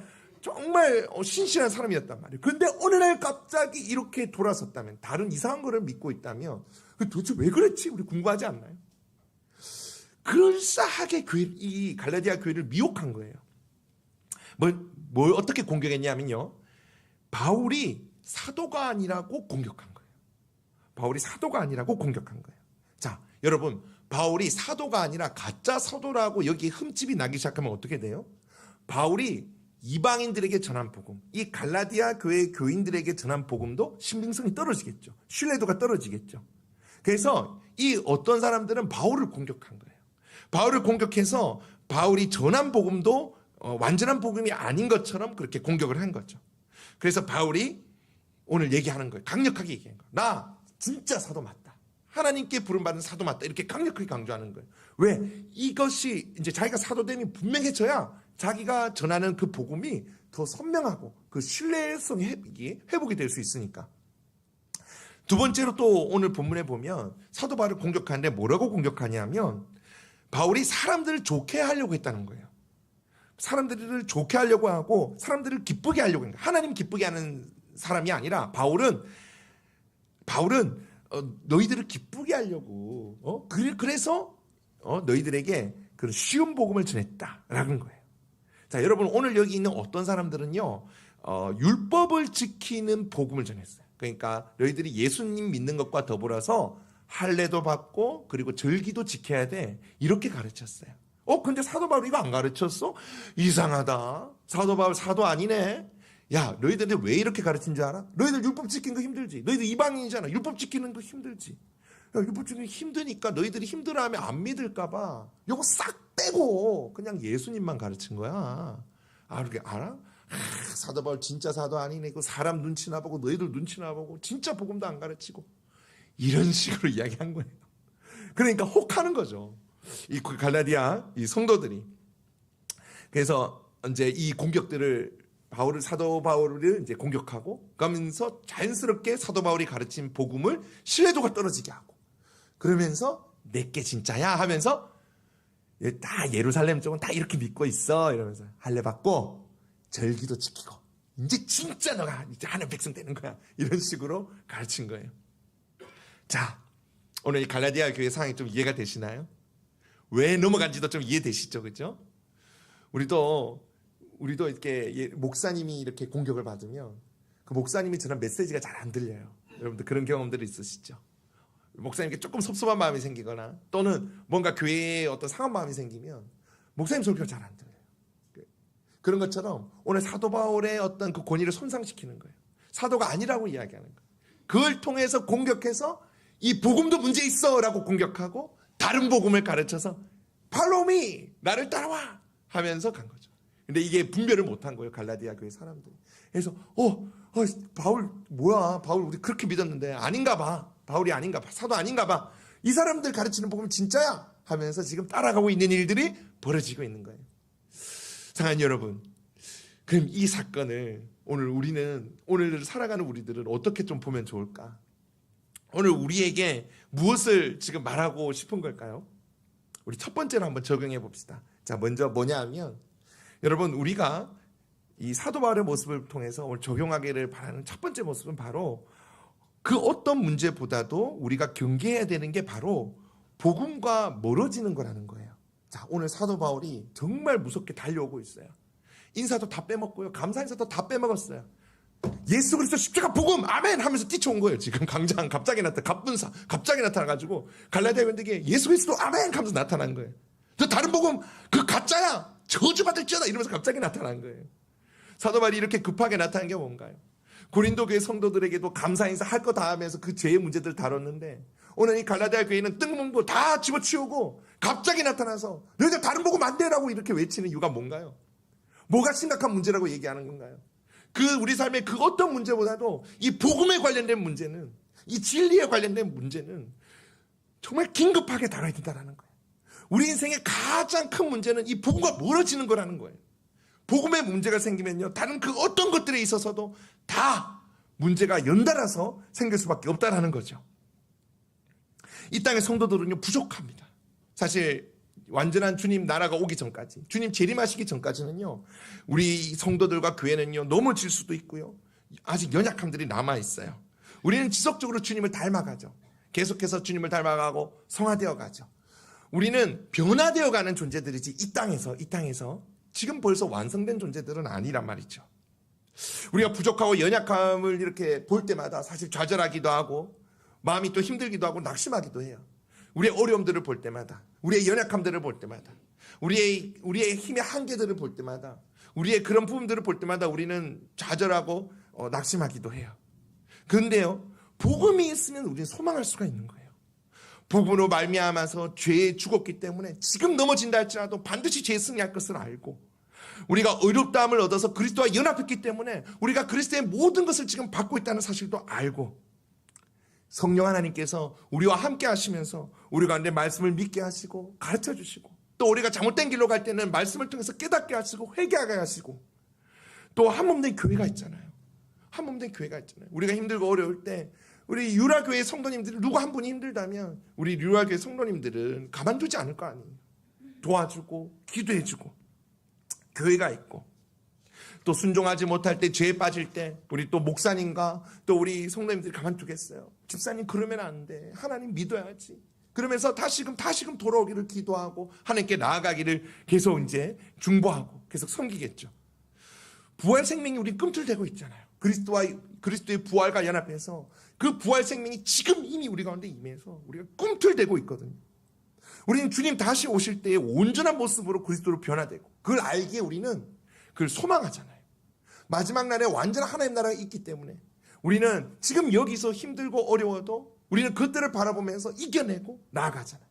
신실한 사람이었단 말이에요. 근데 어느 날 갑자기 이렇게 돌아섰다면, 다른 이상한 거를 믿고 있다면 도대체 왜 그랬지? 우리 궁금하지 않나요? 그럴싸하게 이 갈라디아 교회를 미혹한 거예요. 뭘 어떻게 공격했냐면요. 바울이 사도가 아니라고 공격한 거예요. 바울이 사도가 아니라고 공격한 거예요. 자, 여러분, 바울이 사도가 아니라 가짜 사도라고 여기 흠집이 나기 시작하면 어떻게 돼요? 바울이 이방인들에게 전한 복음, 이 갈라디아 교회 교인들에게 전한 복음도 신빙성이 떨어지겠죠. 신뢰도가 떨어지겠죠. 그래서 이 어떤 사람들은 바울을 공격한 거예요. 바울을 공격해서 바울이 전한 복음도 완전한 복음이 아닌 것처럼 그렇게 공격을 한 거죠. 그래서 바울이 오늘 얘기하는 거예요. 강력하게 얘기한 거예요. 나 진짜 사도 맞다. 하나님께 부름받은 사도 맞다. 이렇게 강력하게 강조하는 거예요. 왜? 이것이 이제 자기가 사도됨이 분명해져야 자기가 전하는 그 복음이 더 선명하고 그 신뢰성이 회복이 될 수 있으니까. 두 번째로 또 오늘 본문에 보면 사도 바울을 공격하는데 뭐라고 공격하냐면 바울이 사람들을 좋게 하려고 했다는 거예요. 사람들을 좋게 하려고 하고 사람들을 기쁘게 하려고 하는 거예요. 하나님 기쁘게 하는 사람이 아니라 바울은 너희들을 기쁘게 하려고 그래서 너희들에게 그런 쉬운 복음을 전했다라는 거예요. 자, 여러분 오늘 여기 있는 어떤 사람들은요 율법을 지키는 복음을 전했어요. 그러니까 너희들이 예수님 믿는 것과 더불어서 할례도 받고 그리고 절기도 지켜야 돼, 이렇게 가르쳤어요. 근데 사도 바울 이거 안 가르쳤어? 이상하다. 사도 바울 사도 아니네. 야, 너희들한테 왜 이렇게 가르친 줄 알아? 너희들 율법 지키는 거 힘들지. 너희들 이방인이잖아. 율법 지키는 거 힘들지. 야, 율법 지키는 거 힘드니까 너희들이 힘들어하면 안 믿을까 봐 요거 싹 빼고 그냥 예수님만 가르친 거야. 그렇게 알아? 사도 바울 진짜 사도 아니네. 그 사람 눈치나 보고 너희들 눈치나 보고 진짜 복음도 안 가르치고, 이런 식으로 이야기한 거예요. 그러니까 혹하는 거죠, 이 갈라디아 이 성도들이. 그래서 이제 이 공격들을 사도 바울을 이제 공격하고 그러면서 자연스럽게 사도 바울이 가르친 복음을 신뢰도가 떨어지게 하고, 그러면서 내게 진짜야 하면서 다 예루살렘 쪽은 다 이렇게 믿고 있어 이러면서 할례 받고 절기도 지키고 이제 진짜 너가 이제 하나님 백성 되는 거야, 이런 식으로 가르친 거예요. 자, 오늘 이 갈라디아 교회 상황이 좀 이해가 되시나요? 왜 넘어간지도 좀 이해되시죠, 그죠? 우리도 이렇게 목사님이 이렇게 공격을 받으면 그 목사님이 전한 메시지가 잘 안 들려요. 여러분들 그런 경험들이 있으시죠? 목사님께 조금 섭섭한 마음이 생기거나 또는 뭔가 교회에 어떤 상한 마음이 생기면 목사님 설교가 잘 안 들려요. 그런 것처럼 오늘 사도 바울의 어떤 그 권위를 손상시키는 거예요. 사도가 아니라고 이야기하는 거예요. 그걸 통해서 공격해서 이 복음도 문제 있어 라고 공격하고 다른 복음을 가르쳐서 Follow me, 나를 따라와 하면서 간 거죠. 근데 이게 분별을 못한 거예요, 갈라디아 교회 사람들이. 그래서 바울 뭐야, 바울 우리 그렇게 믿었는데 아닌가 봐, 바울이 아닌가 봐, 사도 아닌가 봐, 이 사람들 가르치는 복음은 진짜야 하면서 지금 따라가고 있는 일들이 벌어지고 있는 거예요. 사랑하는 여러분, 그럼 이 사건을 오늘 살아가는 우리들은 어떻게 좀 보면 좋을까? 오늘 우리에게 무엇을 지금 말하고 싶은 걸까요? 우리 첫 번째로 한번 적용해 봅시다. 자, 먼저 뭐냐 하면, 여러분, 우리가 이 사도 바울의 모습을 통해서 오늘 적용하기를 바라는 첫 번째 모습은 바로 그 어떤 문제보다도 우리가 경계해야 되는 게 바로 복음과 멀어지는 거라는 거예요. 자, 오늘 사도 바울이 정말 무섭게 달려오고 있어요. 인사도 다 빼먹고요. 감사 인사도 다 빼먹었어요. 예수 그리스도 십자가 복음 아멘 하면서 뛰쳐온 거예요. 지금 강장 갑자기 갑분사 갑자기 나타나가지고 갈라디아 교인들에게 예수 그리스도 아멘 하면서 나타난 거예요. 저 다른 복음 그 가짜야, 저주받을지어다 이러면서 갑자기 나타난 거예요. 사도 바울이 이렇게 급하게 나타난 게 뭔가요? 고린도 교회 성도들에게도 감사 인사 할 거 다 하면서 그 죄의 문제들을 다뤘는데 오늘 이 갈라디아 교회는 뜬금없고 다 집어치우고 갑자기 나타나서 너희들 다른 복음 안 되라고 이렇게 외치는 이유가 뭔가요? 뭐가 심각한 문제라고 얘기하는 건가요? 우리 삶의 그 어떤 문제보다도 이 복음에 관련된 문제는, 이 진리에 관련된 문제는 정말 긴급하게 다뤄야 된다는 거예요. 우리 인생의 가장 큰 문제는 이 복음과 멀어지는 거라는 거예요. 복음에 문제가 생기면요, 다른 그 어떤 것들에 있어서도 다 문제가 연달아서 생길 수밖에 없다는 거죠. 이 땅의 성도들은요, 부족합니다. 사실 완전한 주님 나라가 오기 전까지, 주님 재림하시기 전까지는요, 우리 성도들과 교회는요, 넘어질 수도 있고요, 아직 연약함들이 남아있어요. 우리는 지속적으로 주님을 닮아가죠. 계속해서 주님을 닮아가고 성화되어 가죠. 우리는 변화되어 가는 존재들이지 이 땅에서 지금 벌써 완성된 존재들은 아니란 말이죠. 우리가 부족하고 연약함을 이렇게 볼 때마다 사실 좌절하기도 하고 마음이 또 힘들기도 하고 낙심하기도 해요. 우리의 어려움들을 볼 때마다, 우리의 연약함들을 볼 때마다, 우리의 힘의 한계들을 볼 때마다, 우리의 그런 부분들을 볼 때마다 우리는 좌절하고 낙심하기도 해요. 그런데요, 복음이 있으면 우리는 소망할 수가 있는 거예요. 복음으로 말미암아서 죄에 죽었기 때문에 지금 넘어진다 할지라도 반드시 죄에 승리할 것을 알고, 우리가 의롭다함을 얻어서 그리스도와 연합했기 때문에 우리가 그리스도의 모든 것을 지금 받고 있다는 사실도 알고, 성령 하나님께서 우리와 함께 하시면서 우리 가운데 말씀을 믿게 하시고 가르쳐 주시고, 또 우리가 잘못된 길로 갈 때는 말씀을 통해서 깨닫게 하시고 회개하게 하시고, 또 한 몸 된 교회가 있잖아요. 한 몸 된 교회가 있잖아요. 우리가 힘들고 어려울 때 우리 유라교회 성도님들 누구 한 분이 힘들다면 우리 유라교회 성도님들은 가만두지 않을 거 아니에요. 도와주고 기도해주고 교회가 있고, 또 순종하지 못할 때, 죄에 빠질 때 우리 또 목사님과 또 우리 성도님들이 가만두겠어요? 집사님 그러면 안 돼, 하나님 믿어야지, 그러면서 다시금 돌아오기를 기도하고 하나님께 나아가기를 계속 이제 중보하고 계속 섬기겠죠. 부활 생명이 우리 꿈틀대고 있잖아요. 그리스도의 부활과 연합해서 그 부활 생명이 지금 이미 우리 가운데 임해서 우리가 꿈틀대고 있거든요. 우리는 주님 다시 오실 때의 온전한 모습으로 그리스도로 변화되고, 그걸 알기에 우리는 그걸 소망하잖아요. 마지막 날에 완전한 하나님 나라가 있기 때문에 우리는 지금 여기서 힘들고 어려워도 우리는 그것들을 바라보면서 이겨내고 나아가잖아요.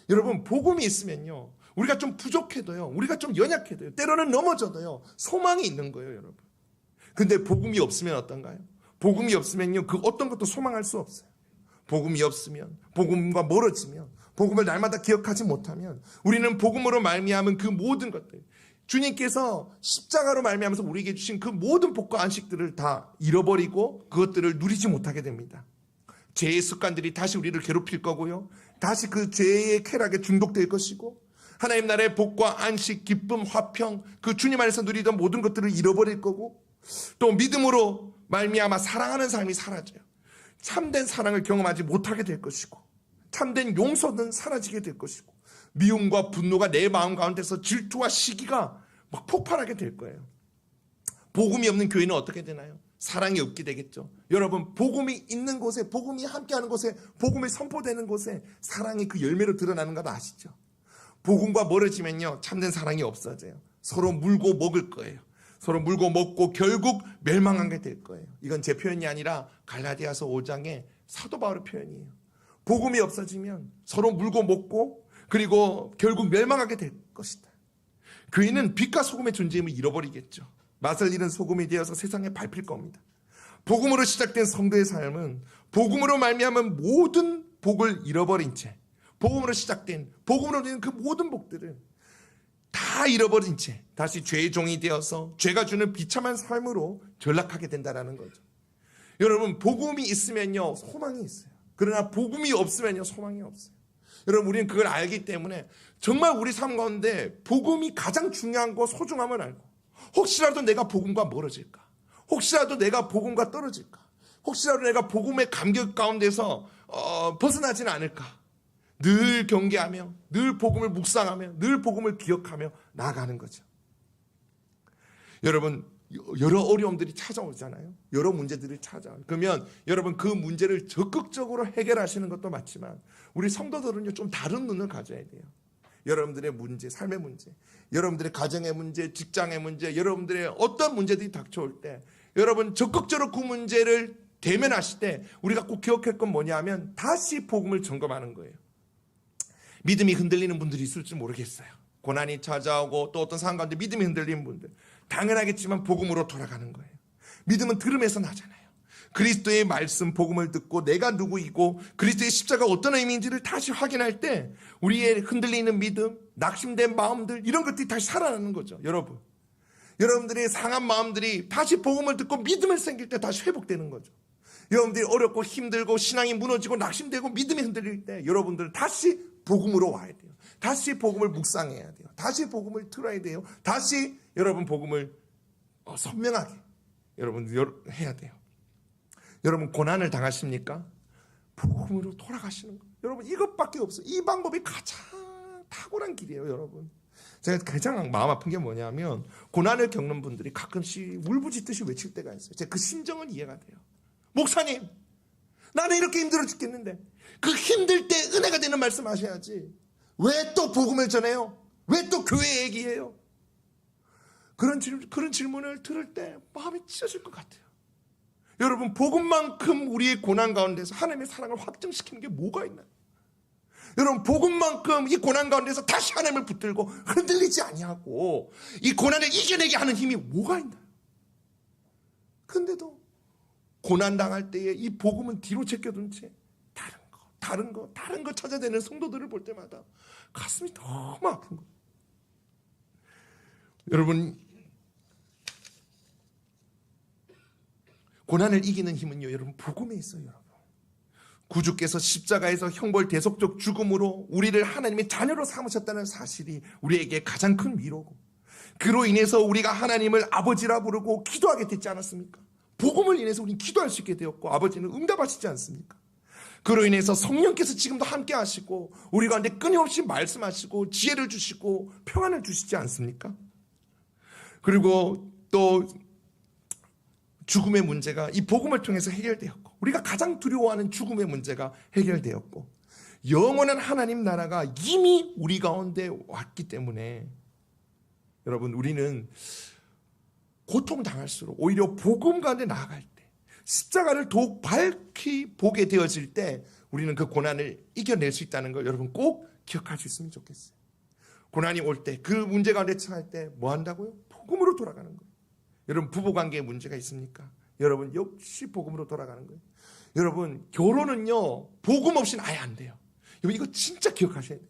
여러분, 복음이 있으면요, 우리가 좀 부족해도요, 우리가 좀 연약해도요, 때로는 넘어져도요, 소망이 있는 거예요, 여러분. 근데 복음이 없으면 어떤가요? 복음이 없으면요, 그 어떤 것도 소망할 수 없어요. 복음이 없으면, 복음과 멀어지면, 복음을 날마다 기억하지 못하면 우리는 복음으로 말미암은 그 모든 것들, 주님께서 십자가로 말미암아서 우리에게 주신 그 모든 복과 안식들을 다 잃어버리고 그것들을 누리지 못하게 됩니다. 죄의 습관들이 다시 우리를 괴롭힐 거고요, 다시 그 죄의 쾌락에 중독될 것이고, 하나님 나라의 복과 안식, 기쁨, 화평, 그 주님 안에서 누리던 모든 것들을 잃어버릴 거고, 또 믿음으로 말미암아 사랑하는 삶이 사라져요. 참된 사랑을 경험하지 못하게 될 것이고, 참된 용서는 사라지게 될 것이고, 미움과 분노가 내 마음 가운데서 질투와 시기가 막 폭발하게 될 거예요. 복음이 없는 교회는 어떻게 되나요? 사랑이 없게 되겠죠. 여러분, 복음이 있는 곳에, 복음이 함께하는 곳에, 복음이 선포되는 곳에 사랑이 그 열매로 드러나는 거 아시죠? 복음과 멀어지면요, 참된 사랑이 없어져요. 서로 물고 먹을 거예요. 서로 물고 먹고 결국 멸망하게 될 거예요. 이건 제 표현이 아니라 갈라디아서 5장의 사도 바울의 표현이에요. 복음이 없어지면 서로 물고 먹고 그리고 결국 멸망하게 될 것이다. 교회는 빛과 소금의 존재임을 잃어버리겠죠. 맛을 잃은 소금이 되어서 세상에 밟힐 겁니다. 복음으로 시작된 성도의 삶은 복음으로 말미암은 모든 복을 잃어버린 채, 복음으로 시작된, 복음으로 된 그 모든 복들을 다 잃어버린 채 다시 죄의 종이 되어서 죄가 주는 비참한 삶으로 전락하게 된다는 거죠. 여러분, 복음이 있으면요 소망이 있어요. 그러나 복음이 없으면요 소망이 없어요. 여러분, 우리는 그걸 알기 때문에 정말 우리 삶 가운데 복음이 가장 중요한 거, 소중함을 알고, 혹시라도 내가 복음과 멀어질까, 혹시라도 내가 복음과 떨어질까, 혹시라도 내가 복음의 감격 가운데서 벗어나지는 않을까, 늘 경계하며 늘 복음을 묵상하며 늘 복음을 기억하며 나아가는 거죠. 여러분, 여러 어려움들이 찾아오잖아요. 여러 문제들이 찾아와요. 그러면 여러분, 그 문제를 적극적으로 해결하시는 것도 맞지만 우리 성도들은요 좀 다른 눈을 가져야 돼요. 여러분들의 문제, 삶의 문제, 여러분들의 가정의 문제, 직장의 문제, 여러분들의 어떤 문제들이 닥쳐올 때 여러분 적극적으로 그 문제를 대면하실 때 우리가 꼭 기억할 건 뭐냐면 다시 복음을 점검하는 거예요. 믿음이 흔들리는 분들이 있을지 모르겠어요. 고난이 찾아오고 또 어떤 상황 가운데 믿음이 흔들리는 분들, 당연하겠지만 복음으로 돌아가는 거예요. 믿음은 들음에서 나잖아요. 그리스도의 말씀, 복음을 듣고 내가 누구이고 그리스도의 십자가 어떤 의미인지를 다시 확인할 때 우리의 흔들리는 믿음, 낙심된 마음들, 이런 것들이 다시 살아나는 거죠. 여러분들의 상한 마음들이 다시 복음을 듣고 믿음을 생길 때 다시 회복되는 거죠. 여러분들이 어렵고 힘들고 신앙이 무너지고 낙심되고 믿음이 흔들릴 때 여러분들은 다시 복음으로 와야 돼요. 다시 복음을 묵상해야 돼요. 다시 복음을 들어야 돼요. 다시 여러분 복음을 선명하게 여러분 해야 돼요. 여러분, 고난을 당하십니까? 복음으로 돌아가시는 거예요. 여러분, 이것밖에 없어요. 이 방법이 가장 탁월한 길이에요. 여러분, 제가 가장 마음 아픈 게 뭐냐면 고난을 겪는 분들이 가끔씩 울부짖듯이 외칠 때가 있어요. 제가 그 심정은 이해가 돼요. 목사님, 나는 이렇게 힘들어 죽겠는데, 그 힘들 때 은혜가 되는 말씀 하셔야지 왜 또 복음을 전해요? 왜 또 교회 얘기해요? 그런 질문을 들을 때 마음이 찢어질 것 같아요. 여러분, 복음만큼 우리의 고난 가운데서 하나님의 사랑을 확증시키는 게 뭐가 있나요? 여러분, 복음만큼 이 고난 가운데서 다시 하나님을 붙들고 흔들리지 아니하고 이 고난을 이겨내게 하는 힘이 뭐가 있나요? 근데도 고난 당할 때에 이 복음은 뒤로 제껴둔 채 다른 거 찾아내는 성도들을 볼 때마다 가슴이 너무 아픈 거예요. 여러분, 고난을 이기는 힘은요, 여러분, 복음에 있어요. 여러분, 구주께서 십자가에서 형벌 대속적 죽음으로 우리를 하나님의 자녀로 삼으셨다는 사실이 우리에게 가장 큰 위로고, 그로 인해서 우리가 하나님을 아버지라 부르고 기도하게 됐지 않았습니까? 복음을 인해서 우리는 기도할 수 있게 되었고 아버지는 응답하시지 않습니까? 그로 인해서 성령께서 지금도 함께 하시고 우리 가운데 끊임없이 말씀하시고 지혜를 주시고 평안을 주시지 않습니까? 그리고 또 죽음의 문제가 이 복음을 통해서 해결되었고, 우리가 가장 두려워하는 죽음의 문제가 해결되었고, 영원한 하나님 나라가 이미 우리 가운데 왔기 때문에 여러분, 우리는 고통당할수록 오히려 복음 가운데 나아갈 때, 십자가를 더욱 밝히 보게 되어질 때 우리는 그 고난을 이겨낼 수 있다는 걸 여러분 꼭 기억할 수 있으면 좋겠어요. 고난이 올 때, 그 문제 가운데 처할 때 뭐 한다고요? 복음으로 돌아가는 거예요. 여러분, 부부관계에 문제가 있습니까? 여러분, 역시 복음으로 돌아가는 거예요. 여러분, 결혼은요 복음 없이는 아예 안 돼요. 여러분, 이거 진짜 기억하셔야 돼요.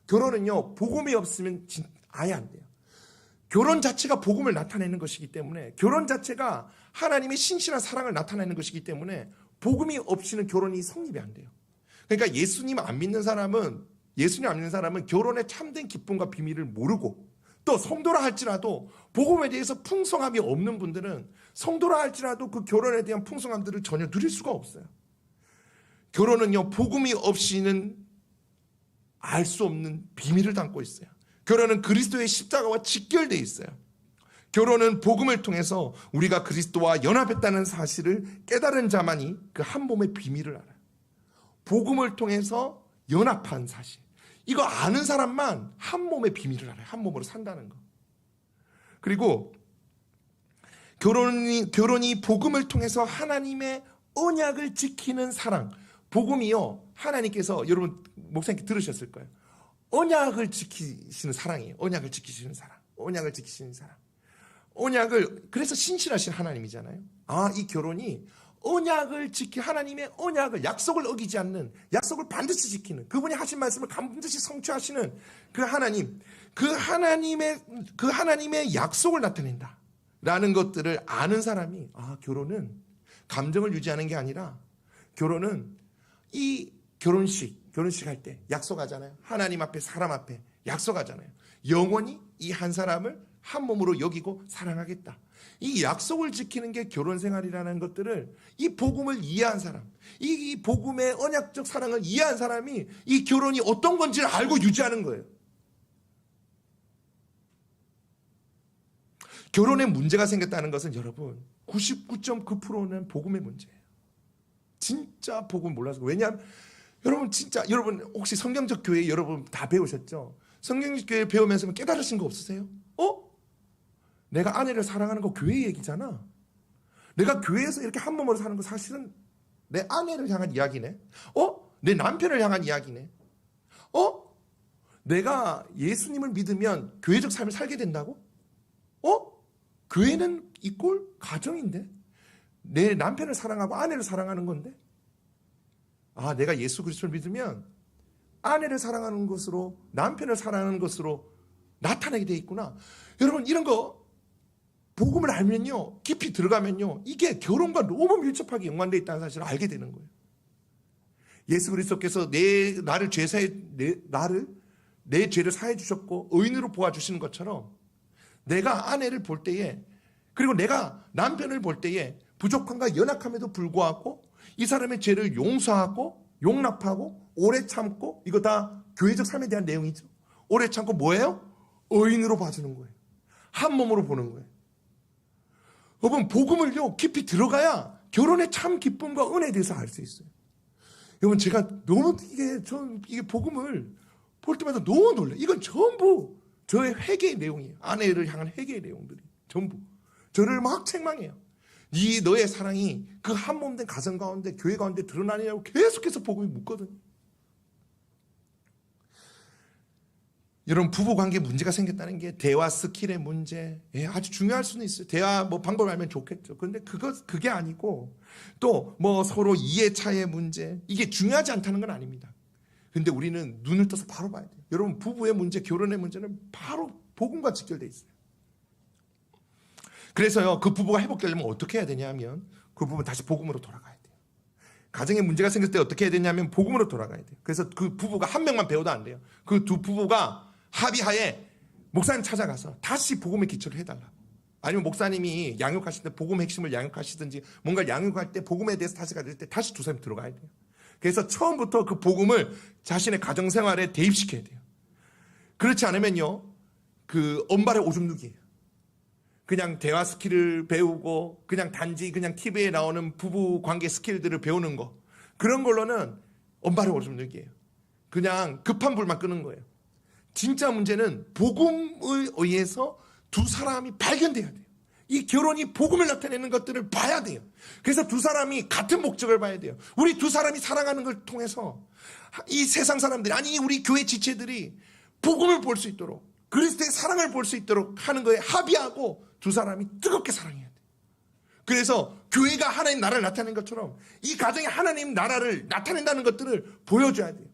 결혼은요 복음이 없으면 아예 안 돼요. 결혼 자체가 복음을 나타내는 것이기 때문에, 결혼 자체가 하나님의 신실한 사랑을 나타내는 것이기 때문에 복음이 없이는 결혼이 성립이 안 돼요. 그러니까 예수님 안 믿는 사람은 결혼의 참된 기쁨과 비밀을 모르고, 또 성도라 할지라도 복음에 대해서 풍성함이 없는 분들은 성도라 할지라도 그 결혼에 대한 풍성함들을 전혀 누릴 수가 없어요. 결혼은요 복음이 없이는 알 수 없는 비밀을 담고 있어요. 결혼은 그리스도의 십자가와 직결되어 있어요. 결혼은 복음을 통해서 우리가 그리스도와 연합했다는 사실을 깨달은 자만이 그 한 몸의 비밀을 알아요. 복음을 통해서 연합한 사실. 이거 아는 사람만 한 몸의 비밀을 알아요. 한 몸으로 산다는 거. 그리고 결혼이 복음을 통해서 하나님의 언약을 지키는 사랑. 복음이요, 하나님께서, 여러분 목사님께 들으셨을 거예요. 언약을 지키시는 사랑이에요. 언약을 지키시는 사랑. 언약을 지키시는 사랑. 그래서 신실하신 하나님이잖아요. 이 결혼이 언약을 하나님의 언약을, 약속을 어기지 않는, 약속을 반드시 지키는, 그분이 하신 말씀을 반드시 성취하시는 그 하나님의 약속을 나타낸다 라는 것들을 아는 사람이, 결혼은 감정을 유지하는 게 아니라, 결혼은 이 결혼식 할 때 약속하잖아요. 하나님 앞에, 사람 앞에 약속하잖아요. 영원히 이 한 사람을 한 몸으로 여기고 사랑하겠다. 이 약속을 지키는 게 결혼 생활이라는 것들을, 이 복음을 이해한 사람, 이 복음의 언약적 사랑을 이해한 사람이 이 결혼이 어떤 건지를 알고 유지하는 거예요. 결혼에 문제가 생겼다는 것은 여러분 99.9%는 복음의 문제예요. 진짜 복음 몰라서. 왜냐하면 여러분 혹시 성경적 교회 여러분 다 배우셨죠? 성경적 교회 배우면서 깨달으신 거 없으세요? 내가 아내를 사랑하는 거 교회 얘기잖아. 내가 교회에서 이렇게 한 몸으로 사는 거 사실은 내 아내를 향한 이야기네. 내 남편을 향한 이야기네. 내가 예수님을 믿으면 교회적 삶을 살게 된다고? 교회는 이꼴 가정인데? 내 남편을 사랑하고 아내를 사랑하는 건데? 내가 예수 그리스도를 믿으면 아내를 사랑하는 것으로, 남편을 사랑하는 것으로 나타나게 돼 있구나. 여러분, 이런 거 복음을 알면요, 깊이 들어가면요, 이게 결혼과 너무 밀접하게 연관되어 있다는 사실을 알게 되는 거예요. 예수 그리스도께서 내 죄를 사해 주셨고 의인으로 보아 주시는 것처럼, 내가 아내를 볼 때에, 그리고 내가 남편을 볼 때에 부족함과 연약함에도 불구하고 이 사람의 죄를 용서하고 용납하고 오래 참고, 이거 다 교회적 삶에 대한 내용이죠. 오래 참고 뭐예요? 의인으로 봐주는 거예요. 한 몸으로 보는 거예요. 여러분, 복음을요 깊이 들어가야 결혼의 참 기쁨과 은혜에 대해서 알 수 있어요. 여러분, 제가 너무 이게 복음을 볼 때마다 너무 놀라요. 이건 전부 저의 회개의 내용이에요. 아내를 향한 회개의 내용들이 전부 저를 막 책망해요. 너의 사랑이 그 한 몸 된 가정 가운데, 교회 가운데 드러나느냐고 계속해서 복음이 묻거든요. 여러분, 부부관계 문제가 생겼다는 게 대화 스킬의 문제, 아주 중요할 수는 있어요. 대화 방법을 알면 좋겠죠. 그런데 그게 아니고, 또 서로 이해 차이의 문제, 이게 중요하지 않다는 건 아닙니다. 근데 우리는 눈을 떠서 바로 봐야 돼요. 여러분, 부부의 문제, 결혼의 문제는 바로 복음과 직결되어 있어요. 그래서요, 그 부부가 회복되려면 어떻게 해야 되냐 하면, 그 부부는 다시 복음으로 돌아가야 돼요. 가정에 문제가 생겼을 때 어떻게 해야 되냐면 복음으로 돌아가야 돼요. 그래서 그 부부가 한 명만 배워도 안 돼요. 그 두 부부가 합의하에 목사님 찾아가서 다시 복음의 기초를 해달라고. 아니면 목사님이 양육하실 때 복음의 핵심을 양육하시든지, 뭔가 양육할 때 복음에 대해서 다시 가르칠 때 다시 두 사람이 들어가야 돼요. 그래서 처음부터 그 복음을 자신의 가정생활에 대입시켜야 돼요. 그렇지 않으면요, 그 엄발의 오줌 누기예요. 그냥 대화 스킬을 배우고 그냥 TV에 나오는 부부 관계 스킬들을 배우는 거, 그런 걸로는 엄발의 오줌 누기예요. 그냥 급한 불만 끄는 거예요. 진짜 문제는 복음에 의해서 두 사람이 발견돼야 돼요. 이 결혼이 복음을 나타내는 것들을 봐야 돼요. 그래서 두 사람이 같은 목적을 봐야 돼요. 우리 두 사람이 사랑하는 걸 통해서 이 세상 사람들이, 아니 우리 교회 지체들이 복음을 볼 수 있도록, 그리스도의 사랑을 볼 수 있도록 하는 거에 합의하고 두 사람이 뜨겁게 사랑해야 돼요. 그래서 교회가 하나님 나라를 나타내는 것처럼 이 가정이 하나님 나라를 나타낸다는 것들을 보여줘야 돼요.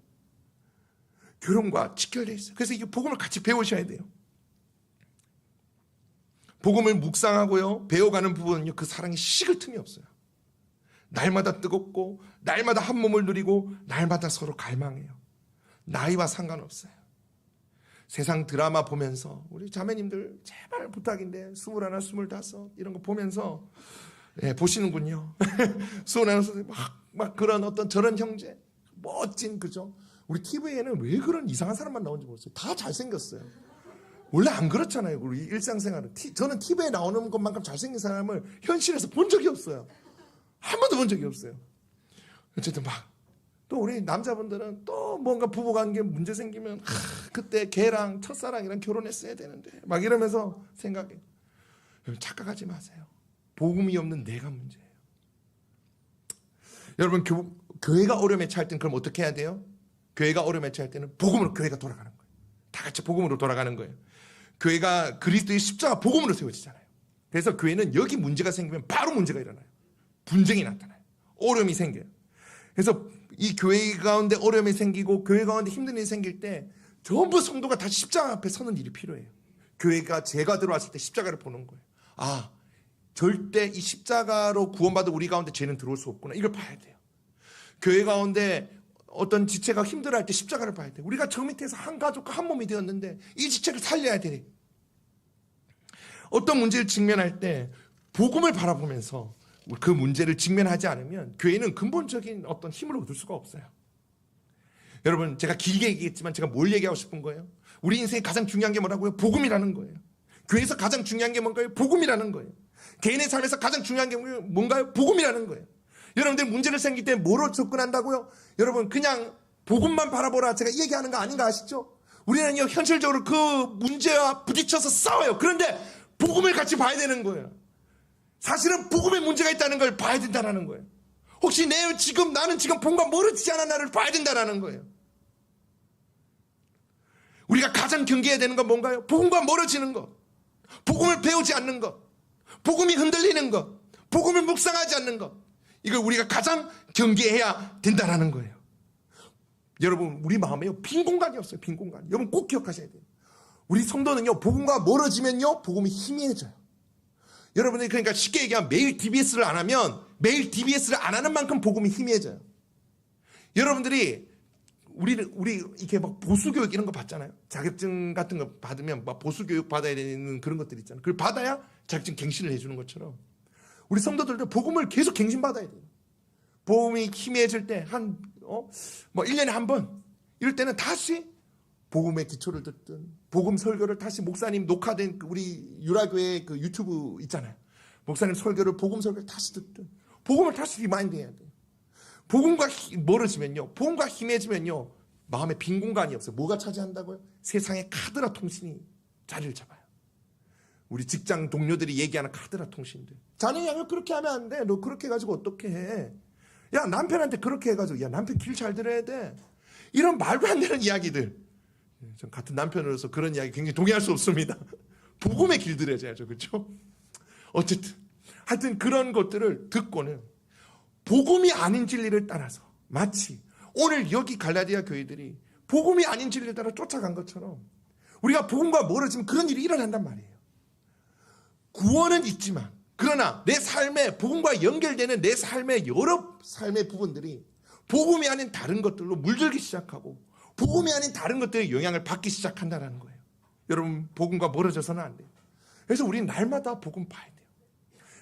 결혼과 직결되어 있어요. 그래서 이 복음을 같이 배우셔야 돼요. 복음을 묵상하고요, 배워가는 부분은요, 그 사랑이 식을 틈이 없어요. 날마다 뜨겁고, 날마다 한 몸을 누리고, 날마다 서로 갈망해요. 나이와 상관없어요. 세상 드라마 보면서 우리 자매님들 제발 부탁인데 21, 25 이런 거 보면서 보시는군요. 21, 막 그런 어떤 저런 형제, 멋진, 그죠? 우리 TV에는 왜 그런 이상한 사람만 나오는지 모르겠어요. 다 잘생겼어요. 원래 안 그렇잖아요. 우리 일상생활은. 저는 TV에 나오는 것만큼 잘생긴 사람을 현실에서 본 적이 없어요. 한 번도 본 적이 없어요. 어쨌든 또 우리 남자분들은 또 뭔가 부부관계 문제 생기면 그때 걔랑 첫사랑이랑 결혼했어야 되는데 막 이러면서 생각해. 여러분 착각하지 마세요. 복음이 없는 내가 문제예요. 여러분 교회가 어려움에 처할 때는 그럼 어떻게 해야 돼요? 교회가 어려움에 처할 때는 복음으로 교회가 돌아가는 거예요. 다 같이 복음으로 돌아가는 거예요. 교회가 그리스도의 십자가 복음으로 세워지잖아요. 그래서 교회는 여기 문제가 생기면 바로 문제가 일어나요. 분쟁이 나타나요. 어려움이 생겨요. 그래서 이 교회 가운데 어려움이 생기고 교회 가운데 힘든 일이 생길 때 전부 성도가 다시 십자가 앞에 서는 일이 필요해요. 교회가 죄가 들어왔을 때 십자가를 보는 거예요. 절대 이 십자가로 구원받은 우리 가운데 죄는 들어올 수 없구나. 이걸 봐야 돼요. 교회 가운데 어떤 지체가 힘들어할 때 십자가를 봐야 돼요. 우리가 저 밑에서 한 가족과 한 몸이 되었는데 이 지체를 살려야 돼. 어떤 문제를 직면할 때 복음을 바라보면서 그 문제를 직면하지 않으면 교회는 근본적인 어떤 힘을 얻을 수가 없어요. 여러분 제가 길게 얘기했지만 제가 뭘 얘기하고 싶은 거예요? 우리 인생에 가장 중요한 게 뭐라고요? 복음이라는 거예요. 교회에서 가장 중요한 게 뭔가요? 복음이라는 거예요. 개인의 삶에서 가장 중요한 게 뭔가요? 복음이라는 거예요. 여러분들 문제를 생길 때 뭐로 접근한다고요? 여러분 그냥 복음만 바라보라 제가 얘기하는 거 아닌가 아시죠? 우리는요 현실적으로 그 문제와 부딪혀서 싸워요. 그런데 복음을 같이 봐야 되는 거예요. 사실은 복음에 문제가 있다는 걸 봐야 된다는 거예요. 혹시 나는 지금 복음과 멀어지지 않은 나를 봐야 된다는 거예요. 우리가 가장 경계해야 되는 건 뭔가요? 복음과 멀어지는 것, 복음을 배우지 않는 것, 복음이 흔들리는 것, 복음을 묵상하지 않는 것, 이걸 우리가 가장 경계해야 된다는 거예요. 여러분 우리 마음에요 빈 공간이 없어요. 빈 공간. 여러분 꼭 기억하셔야 돼요. 우리 성도는요 복음과 멀어지면요 복음이 희미해져요. 여러분들이 그러니까 쉽게 얘기하면 매일 DBS를 안 하면 매일 DBS를 안 하는 만큼 복음이 희미해져요. 여러분들이 우리 이렇게 막 보수교육 이런 거 받잖아요. 자격증 같은 거 받으면 막 보수교육 받아야 되는 그런 것들 있잖아요. 그걸 받아야 자격증 갱신을 해주는 것처럼 우리 성도들도 복음을 계속 갱신받아야 돼요. 복음이 희미해질 때 뭐 1년에 한 번 이럴 때는 다시 복음의 기초를 듣든 복음 설교를 다시 목사님 녹화된 우리 유라교회 그 유튜브 있잖아요. 목사님 설교를 복음 설교를 다시 듣든 복음을 다시 리마인드 해야 돼요. 복음과 멀어지면요 복음과 희미해지면요 마음에 빈 공간이 없어요. 뭐가 차지한다고요? 세상의 카드라 통신이 자리를 잡아요. 우리 직장 동료들이 얘기하는 카드라 통신들. 자네 양을 그렇게 하면 안 돼. 너 그렇게 해가지고 어떻게 해. 야 남편한테 그렇게 해가지고 야 남편 길 잘 들어야 돼. 이런 말도 안 되는 이야기들. 전 같은 남편으로서 그런 이야기 굉장히 동의할 수 없습니다. 복음의 길 들여야죠. 그렇죠? 어쨌든 하여튼 그런 것들을 듣고는 복음이 아닌 진리를 따라서 마치 오늘 여기 갈라디아 교회들이 복음이 아닌 진리를 따라 쫓아간 것처럼 우리가 복음과 멀어지면 그런 일이 일어난단 말이에요. 구원은 있지만 그러나 내 삶에 복음과 연결되는 내 삶의 여러 삶의 부분들이 복음이 아닌 다른 것들로 물들기 시작하고 복음이 아닌 다른 것들의 영향을 받기 시작한다는 거예요. 여러분 복음과 멀어져서는 안 돼요. 그래서 우리는 날마다 복음 봐야 돼요.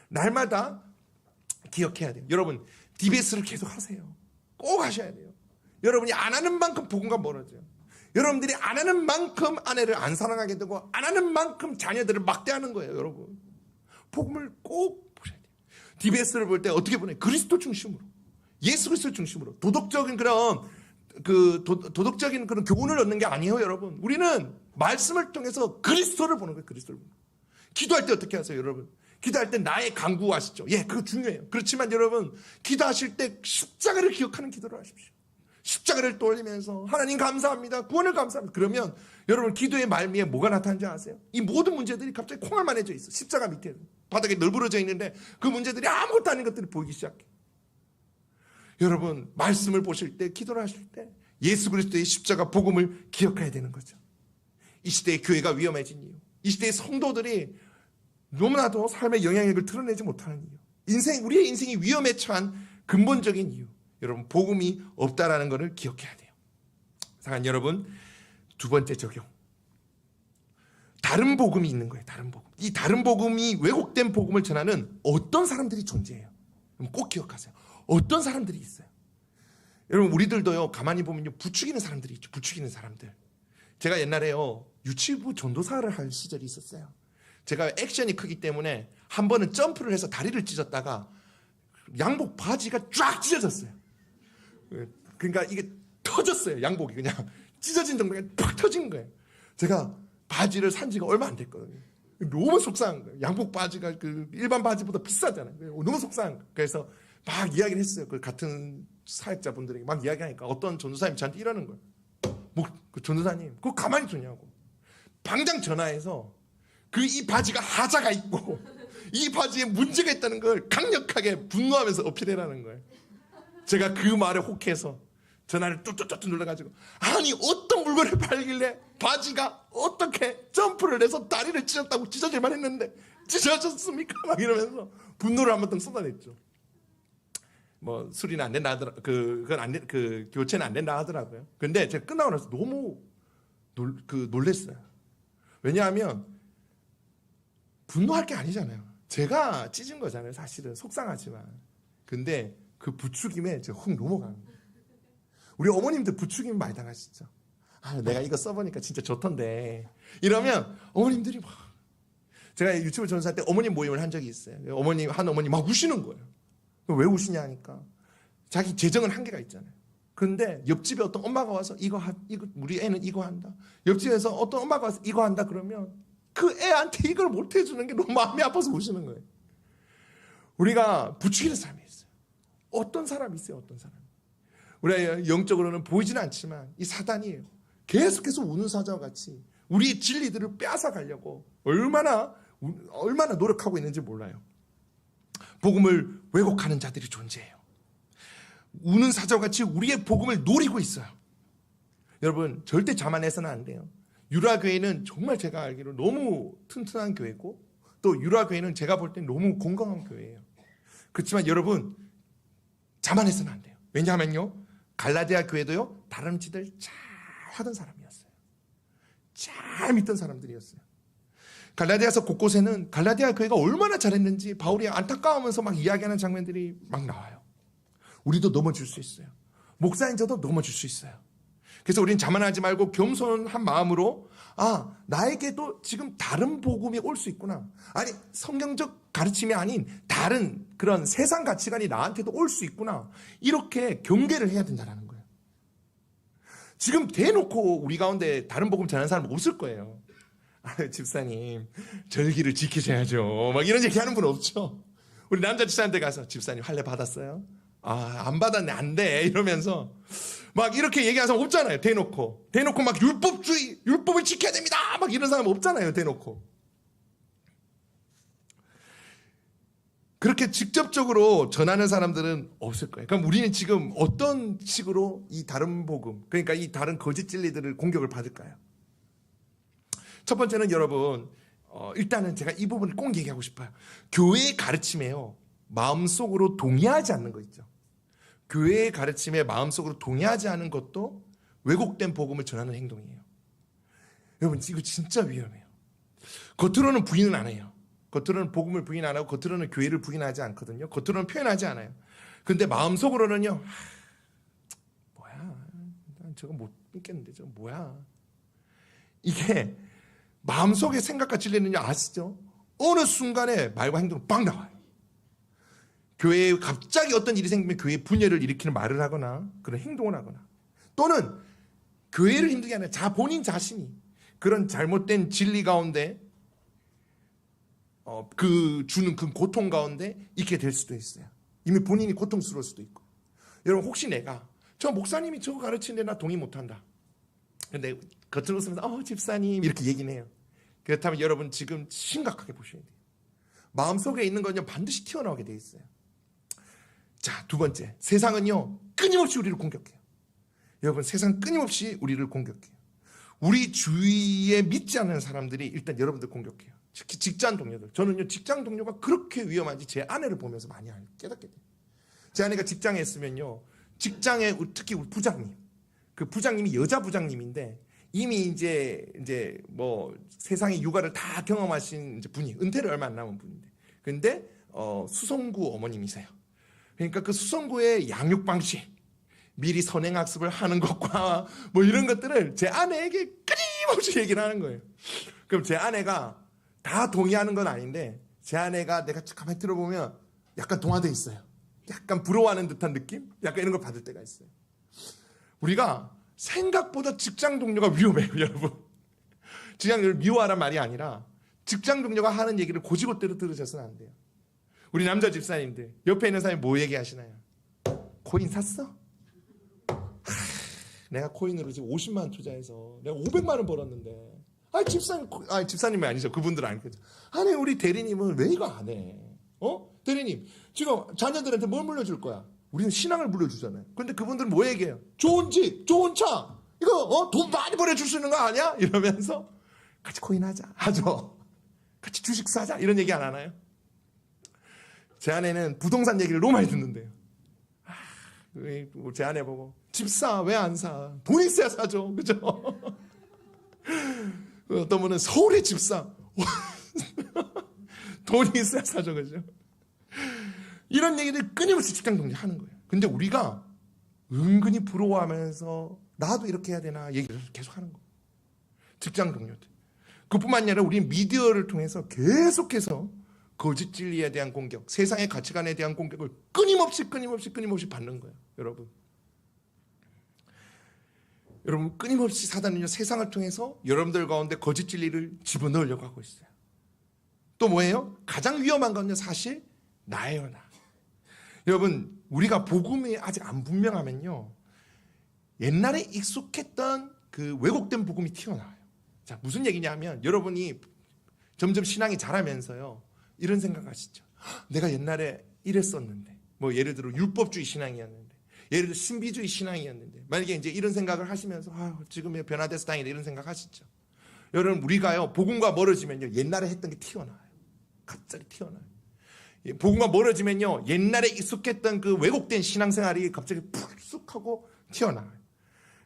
날마다 기억해야 돼요. 여러분 DBS를 계속 하세요. 꼭 하셔야 돼요. 여러분이 안 하는 만큼 복음과 멀어져요. 여러분들이 안 하는 만큼 아내를 안 사랑하게 되고 안 하는 만큼 자녀들을 막대하는 거예요. 여러분 복음을 꼭 보셔야 돼요. DBS를 볼 때 어떻게 보내요? 그리스도 중심으로 예수 그리스도 중심으로 도덕적인 그런 도덕적인 그런 교훈을 얻는 게 아니에요. 여러분 우리는 말씀을 통해서 그리스도를 보는 거예요. 그리스도를 보는 거예요. 기도할 때 어떻게 하세요? 여러분 기도할 때 나의 간구 아시죠? 예, 그거 중요해요. 그렇지만 여러분 기도하실 때 십자가를 기억하는 기도를 하십시오. 십자가를 떠올리면서 하나님 감사합니다. 구원을 감사합니다. 그러면 여러분 기도의 말미에 뭐가 나타나는지 아세요? 이 모든 문제들이 갑자기 콩알만해져 있어. 십자가 밑에 바닥에 널브러져 있는데 그 문제들이 아무것도 아닌 것들이 보이기 시작해. 여러분 말씀을 보실 때 기도를 하실 때 예수 그리스도의 십자가 복음을 기억해야 되는 거죠. 이 시대의 교회가 위험해진 이유, 이 시대의 성도들이 너무나도 삶의 영향력을 드러내지 못하는 이유, 우리의 인생이 위험에 처한 근본적인 이유, 여러분 복음이 없다라는 것을 기억해야 돼요. 사랑하는 여러분, 두 번째 적용, 다른 복음이 있는 거예요. 다른 복음. 이 다른 복음이 왜곡된 복음을 전하는 어떤 사람들이 존재해요. 꼭 기억하세요. 어떤 사람들이 있어요. 여러분 우리들도요 가만히 보면요 부추기는 사람들이 있죠. 부추기는 사람들. 제가 옛날에요 유치부 전도사를 할 시절이 있었어요. 제가 액션이 크기 때문에 한 번은 점프를 해서 다리를 찢었다가 양복 바지가 쫙 찢어졌어요. 그러니까 이게 터졌어요. 양복이 그냥 찢어진 정도가 팍 터진 거예요. 제가 바지를 산 지가 얼마 안 됐거든요. 너무 속상한 거예요. 양복 바지가 그 일반 바지보다 비싸잖아요. 너무 속상한 거예요. 그래서 막 이야기를 했어요. 그 같은 사역자분들에게 막 이야기하니까 어떤 전도사님이 저한테 이러는 거예요. 뭐, 그 전도사님, 그거 가만히 두냐고. 당장 전화해서 이 바지가 하자가 있고 이 바지에 문제가 있다는 걸 강력하게 분노하면서 어필해라는 거예요. 제가 그 말에 혹해서 전화를 뚝뚝뚝 눌러가지고 아니 어떤 물건을 팔길래 바지가 어떻게 점프를 해서 다리를 찢었다고 찢어질만 했는데 찢어졌습니까? 막 이러면서 분노를 한번 더 쏟아냈죠. 뭐 수리는 안 된다 하더라. 그건 안 된, 그 교체는 안 된다 하더라고요. 근데 제가 끝나고 나서 너무 놀랬어요. 왜냐하면 분노할 게 아니잖아요. 제가 찢은 거잖아요. 사실은 속상하지만. 근데 그 부추김에 제가 훅 넘어가는 거예요. 우리 어머님들 부추김 많이 당하시죠. 아, 내가 이거 써보니까 진짜 좋던데. 이러면 어머님들이 막 제가 유튜브 전도사 때 어머님 모임을 한 적이 있어요. 한 어머니 막 우시는 거예요. 왜 우시냐 하니까 자기 재정은 한계가 있잖아요. 그런데 옆집에 어떤 엄마가 와서 이거 우리 애는 이거 한다. 옆집에서 어떤 엄마가 와서 이거 한다 그러면 그 애한테 이걸 못 해주는 게 너무 마음이 아파서 우시는 거예요. 우리가 부추기는 사람이 있어요. 어떤 사람이 있어요. 어떤 사람. 우리가 영적으로는 보이지는 않지만 이 사단이에요. 계속해서 우는 사자와 같이 우리의 진리들을 빼앗아가려고 얼마나 노력하고 있는지 몰라요. 복음을 왜곡하는 자들이 존재해요. 우는 사자와 같이 우리의 복음을 노리고 있어요. 여러분 절대 자만해서는 안 돼요. 유라교회는 정말 제가 알기로 너무 튼튼한 교회고 또 유라교회는 제가 볼 때 너무 건강한 교회예요. 그렇지만 여러분 자만해서는 안 돼요. 왜냐하면요 갈라디아 교회도요 다름질을 잘 하던 사람이었어요. 잘 믿던 사람들이었어요. 갈라디아서 곳곳에는 갈라디아 교회가 얼마나 잘했는지 바울이 안타까우면서 막 이야기하는 장면들이 막 나와요. 우리도 넘어질 수 있어요. 목사인 저도 넘어질 수 있어요. 그래서 우리는 자만하지 말고 겸손한 마음으로 나에게도 지금 다른 복음이 올 수 있구나. 아니 성경적 가르침이 아닌 다른 그런 세상 가치관이 나한테도 올 수 있구나. 이렇게 경계를 해야 된다는 거예요. 지금 대놓고 우리 가운데 다른 복음 전하는 사람 없을 거예요. 집사님 절기를 지키셔야죠. 막 이런 얘기하는 분 없죠. 우리 남자 집사님한테 가서 집사님 할례 받았어요? 안 받았네 안 돼 이러면서 막 이렇게 얘기하는 사람 없잖아요. 대놓고 막 율법을 지켜야 됩니다 막 이런 사람 없잖아요. 대놓고 그렇게 직접적으로 전하는 사람들은 없을 거예요. 그럼 우리는 지금 어떤 식으로 이 다른 복음 그러니까 이 다른 거짓 진리들을 공격을 받을까요? 첫 번째는 여러분 일단은 제가 이 부분을 꼭 얘기하고 싶어요. 교회의 가르침에요 마음속으로 동의하지 않는 거 있죠. 교회의 가르침에 마음속으로 동의하지 않은 것도 왜곡된 복음을 전하는 행동이에요. 여러분 이거 진짜 위험해요. 겉으로는 부인은 안 해요. 겉으로는 복음을 부인 안 하고 겉으로는 교회를 부인하지 않거든요. 겉으로는 표현하지 않아요. 근데 마음속으로는요 뭐야 난 저거 못 믿겠는데 저거 뭐야. 이게 마음속의 생각과 진리는요 아시죠? 어느 순간에 말과 행동이 빵 나와요. 교회에 갑자기 어떤 일이 생기면 교회에 분열을 일으키는 말을 하거나 그런 행동을 하거나 또는 교회를 힘들게 하는 본인 자신이 그런 잘못된 진리 가운데 주는 그 고통 가운데 있게 될 수도 있어요. 이미 본인이 고통스러울 수도 있고. 여러분 혹시 내가 저 목사님이 저거 가르치는데 나 동의 못한다. 근데 겉으로 웃으면서 집사님 이렇게 얘기는 해요. 그렇다면 여러분 지금 심각하게 보셔야 돼요. 마음속에 있는 건요 반드시 튀어나오게 돼 있어요. 자, 두 번째, 세상은요 끊임없이 우리를 공격해요. 여러분 세상 끊임없이 우리를 공격해요. 우리 주위에 믿지 않는 사람들이 일단 여러분들 공격해요. 특히 직장 동료들. 저는요 직장 동료가 그렇게 위험한지 제 아내를 보면서 많이 깨닫게 돼요. 제 아내가 직장에 있으면요 직장에 특히 우리 부장님, 그 부장님이 여자 부장님인데 이미 이제 뭐 세상의 육아를 다 경험하신 이제 분이 은퇴를 얼마 안 남은 분인데 근데 수성구 어머님이세요. 그러니까 그 수성구의 양육 방식, 미리 선행학습을 하는 것과 뭐 이런 것들을 제 아내에게 끊임없이 얘기를 하는 거예요. 그럼 제 아내가 다 동의하는 건 아닌데 제 아내가 내가 가만히 들어보면 약간 동화돼 있어요. 약간 부러워하는 듯한 느낌? 약간 이런 걸 받을 때가 있어요. 우리가 생각보다 직장 동료가 위험해요, 여러분. 직장 동료를 미워하란 말이 아니라 직장 동료가 하는 얘기를 고지고대로 들으셔서는 안 돼요. 우리 남자 집사님들 옆에 있는 사람이 뭐 얘기하시나요? 코인 샀어? 내가 코인으로 지금 50만 원 투자해서 내가 500만 원 벌었는데 집사님이 아니죠. 그분들은 아니겠죠. 아니 우리 대리님은 왜 이거 안 해? 대리님 지금 자녀들한테 뭘 물려줄 거야? 우리는 신앙을 물려주잖아요. 근데 그분들은 뭐 얘기해요? 좋은 집, 좋은 차 이거 돈 많이 보내줄 수 있는 거 아니야? 이러면서 같이 코인 하자 하죠. 같이 주식 사자 이런 얘기 안 하나요? 제 아내는 부동산 얘기를 너무 많이 듣는데요. 제 아내 보고 집 사, 왜 안 사? 돈 있어야 사죠. 그죠? 어떤 분은 서울에 집 사. 돈이 있어야 사죠. 그죠? 이런 얘기들 끊임없이 직장 동료 하는 거예요. 근데 우리가 은근히 부러워하면서 나도 이렇게 해야 되나 얘기를 계속 하는 거예요. 직장 동료들. 그뿐만 아니라 우리는 미디어를 통해서 계속해서 거짓 진리에 대한 공격, 세상의 가치관에 대한 공격을 끊임없이 받는 거예요. 여러분 끊임없이 사단은요 세상을 통해서 여러분들 가운데 거짓 진리를 집어넣으려고 하고 있어요. 또 뭐예요? 가장 위험한 건요 사실 나예요, 나. 여러분 우리가 복음이 아직 안 분명하면요 옛날에 익숙했던 그 왜곡된 복음이 튀어나와요. 자, 무슨 얘기냐면 여러분이 점점 신앙이 자라면서요 이런 생각하시죠. 내가 옛날에 이랬었는데, 뭐 예를 들어 율법주의 신앙이었는데, 예를 들어 신비주의 신앙이었는데, 만약에 이제 이런 생각을 하시면서 지금의 변화돼서 다행이다 이런 생각하시죠. 여러분 우리가요 복음과 멀어지면요 옛날에 했던 게 튀어나와요. 갑자기 튀어나와요. 복음과 멀어지면요 옛날에 익숙했던 그 왜곡된 신앙생활이 갑자기 푹쑥하고 튀어나와요.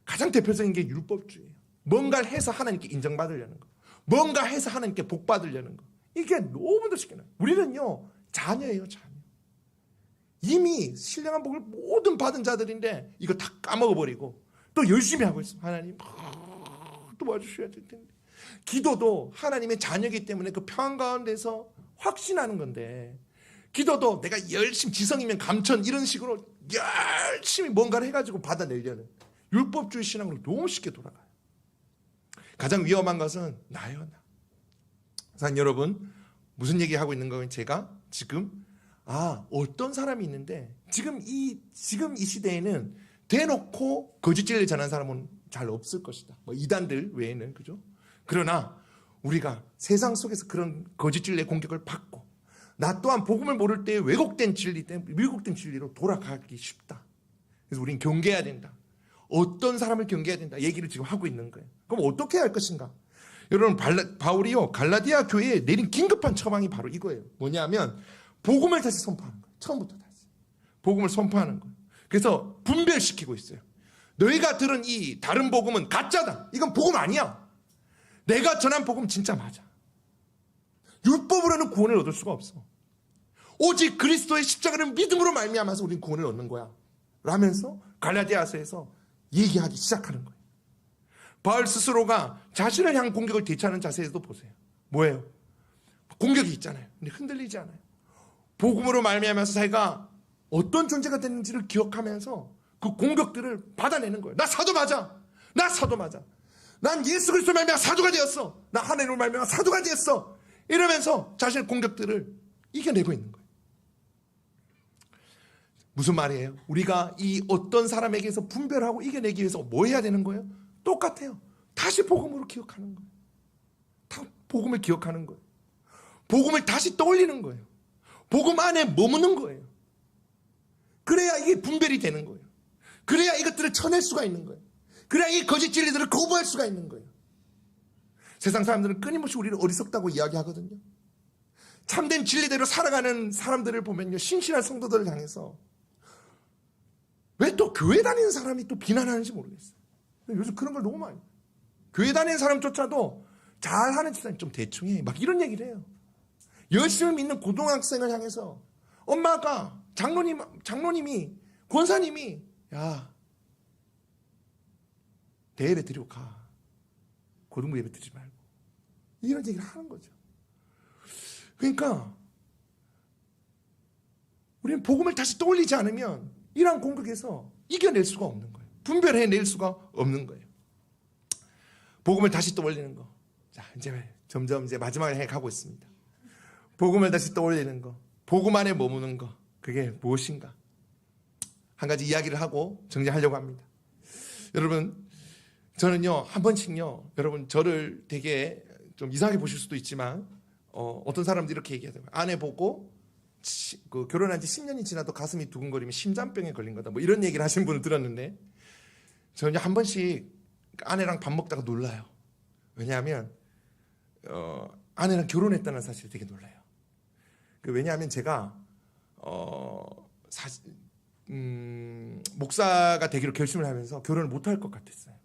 가장 대표적인 게 율법주의예요. 뭔가를 해서 하나님께 인정받으려는 거, 뭔가 해서 하나님께 복 받으려는 거. 이게 너무도 쉽게 나요. 우리는요 자녀예요, 자녀. 이미 신령한 복을 모든 받은 자들인데 이거 다 까먹어버리고 또 열심히 하고 있어. 하나님 도와주셔야 될 텐데. 기도도 하나님의 자녀이기 때문에 그 평안 가운데서 확신하는 건데, 기도도 내가 열심히 지성이면 감천 이런 식으로 열심히 뭔가를 해가지고 받아내려는 율법주의 신앙으로 너무 쉽게 돌아가요. 가장 위험한 것은 나요, 나. 사랑 여러분, 무슨 얘기하고 있는 거예요? 제가 지금 어떤 사람이 있는데 지금 이 시대에는 대놓고 거짓 진리를 전하는 사람은 잘 없을 것이다. 뭐 이단들 외에는, 그죠? 그러나 우리가 세상 속에서 그런 거짓 진리의 공격을 받고 나 또한 복음을 모를 때 왜곡된 진리로 돌아가기 쉽다. 그래서 우린 경계해야 된다. 어떤 사람을 경계해야 된다. 얘기를 지금 하고 있는 거예요. 그럼 어떻게 할 것인가? 여러분 바울이요 갈라디아 교회에 내린 긴급한 처방이 바로 이거예요. 뭐냐면 복음을 다시 선포하는 거예요. 처음부터 다시 복음을 선포하는 거예요. 그래서 분별시키고 있어요. 너희가 들은 이 다른 복음은 가짜다. 이건 복음 아니야. 내가 전한 복음 진짜 맞아. 율법으로는 구원을 얻을 수가 없어. 오직 그리스도의 십자가를 믿음으로 말미암아서 우리는 구원을 얻는 거야 라면서 갈라디아서에서 얘기하기 시작하는 거예요. 바울 스스로가 자신을 향한 공격을 대처하는 자세에도 보세요. 뭐예요? 공격이 있잖아요. 근데 흔들리지 않아요. 복음으로 말미암아서 자기가 어떤 존재가 됐는지를 기억하면서 그 공격들을 받아내는 거예요. 나 사도 맞아. 나 사도 맞아. 난 예수 그리스도 말미암아 사도가 되었어. 나 하나님으로 말미암아 사도가 되었어. 이러면서 자신의 공격들을 이겨내고 있는 거예요. 무슨 말이에요? 우리가 이 어떤 사람에게서 분별하고 이겨내기 위해서 뭐 해야 되는 거예요? 똑같아요. 다시 복음으로 기억하는 거예요. 다 복음을 기억하는 거예요. 복음을 다시 떠올리는 거예요. 복음 안에 머무는 거예요. 그래야 이게 분별이 되는 거예요. 그래야 이것들을 쳐낼 수가 있는 거예요. 그래야 이 거짓 진리들을 거부할 수가 있는 거예요. 세상 사람들은 끊임없이 우리를 어리석다고 이야기하거든요. 참된 진리대로 살아가는 사람들을 보면요, 신실한 성도들을 향해서 왜 또 교회 다니는 사람이 또 비난하는지 모르겠어요. 요즘 그런 걸 너무 많이. 교회 다니는 사람조차도 잘하는 집사님 좀 대충 해. 막 이런 얘기를 해요. 열심히 믿는 고등학생을 향해서 엄마가 장로님이 권사님이 야 대예배 드리고 가. 고등부 예배 드리지 말고. 이런 얘기를 하는 거죠. 그러니까 우리는 복음을 다시 떠올리지 않으면 이러한 공격에서 이겨낼 수가 없는 거예요. 분별해낼 수가 없는 거예요. 복음을 다시 떠올리는 거. 자, 이제 점점 이제 마지막에 해 가고 있습니다. 복음을 다시 떠올리는 거. 복음 안에 머무는 거. 그게 무엇인가? 한 가지 이야기를 하고 정리하려고 합니다. 여러분, 저는요, 한 번씩요, 여러분, 저를 되게 좀 이상하게 보실 수도 있지만, 어떤 사람들이 이렇게 얘기하더라고요. 아내 보고, 결혼한 지 10년이 지나도 가슴이 두근거리면 심장병에 걸린 거다. 뭐 이런 얘기를 하신 분을 들었는데, 저는 한 번씩 아내랑 밥 먹다가 놀라요. 왜냐하면, 아내랑 결혼했다는 사실에 되게 놀라요. 왜냐하면 제가, 목사가 되기로 결심을 하면서 결혼을 못할 것 같았어요.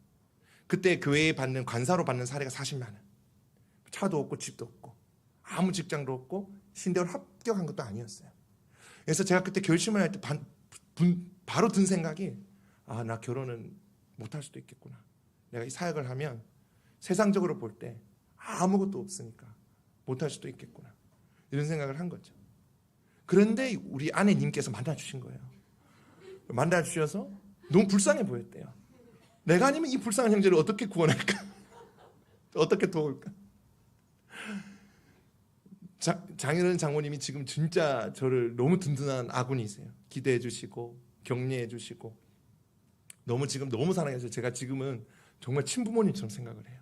그때 교회에 받는 관사로 받는 사례가 40만 원. 차도 없고 집도 없고 아무 직장도 없고 신대원 합격한 것도 아니었어요. 그래서 제가 그때 결심을 할 때 바로 든 생각이, 아, 나 결혼은 못할 수도 있겠구나. 내가 이 사역을 하면 세상적으로 볼 때 아무것도 없으니까 못할 수도 있겠구나. 이런 생각을 한 거죠. 그런데 우리 아내님께서 만나주신 거예요. 만나주셔서 너무 불쌍해 보였대요. 내가 아니면 이 불쌍한 형제를 어떻게 구원할까? 어떻게 도울까? 장인어른 장모님이 지금 진짜 저를 너무 든든한 아군이세요. 기대해 주시고 격려해 주시고 너무 지금 너무 사랑해서 제가 지금은 정말 친부모님처럼 생각을 해요.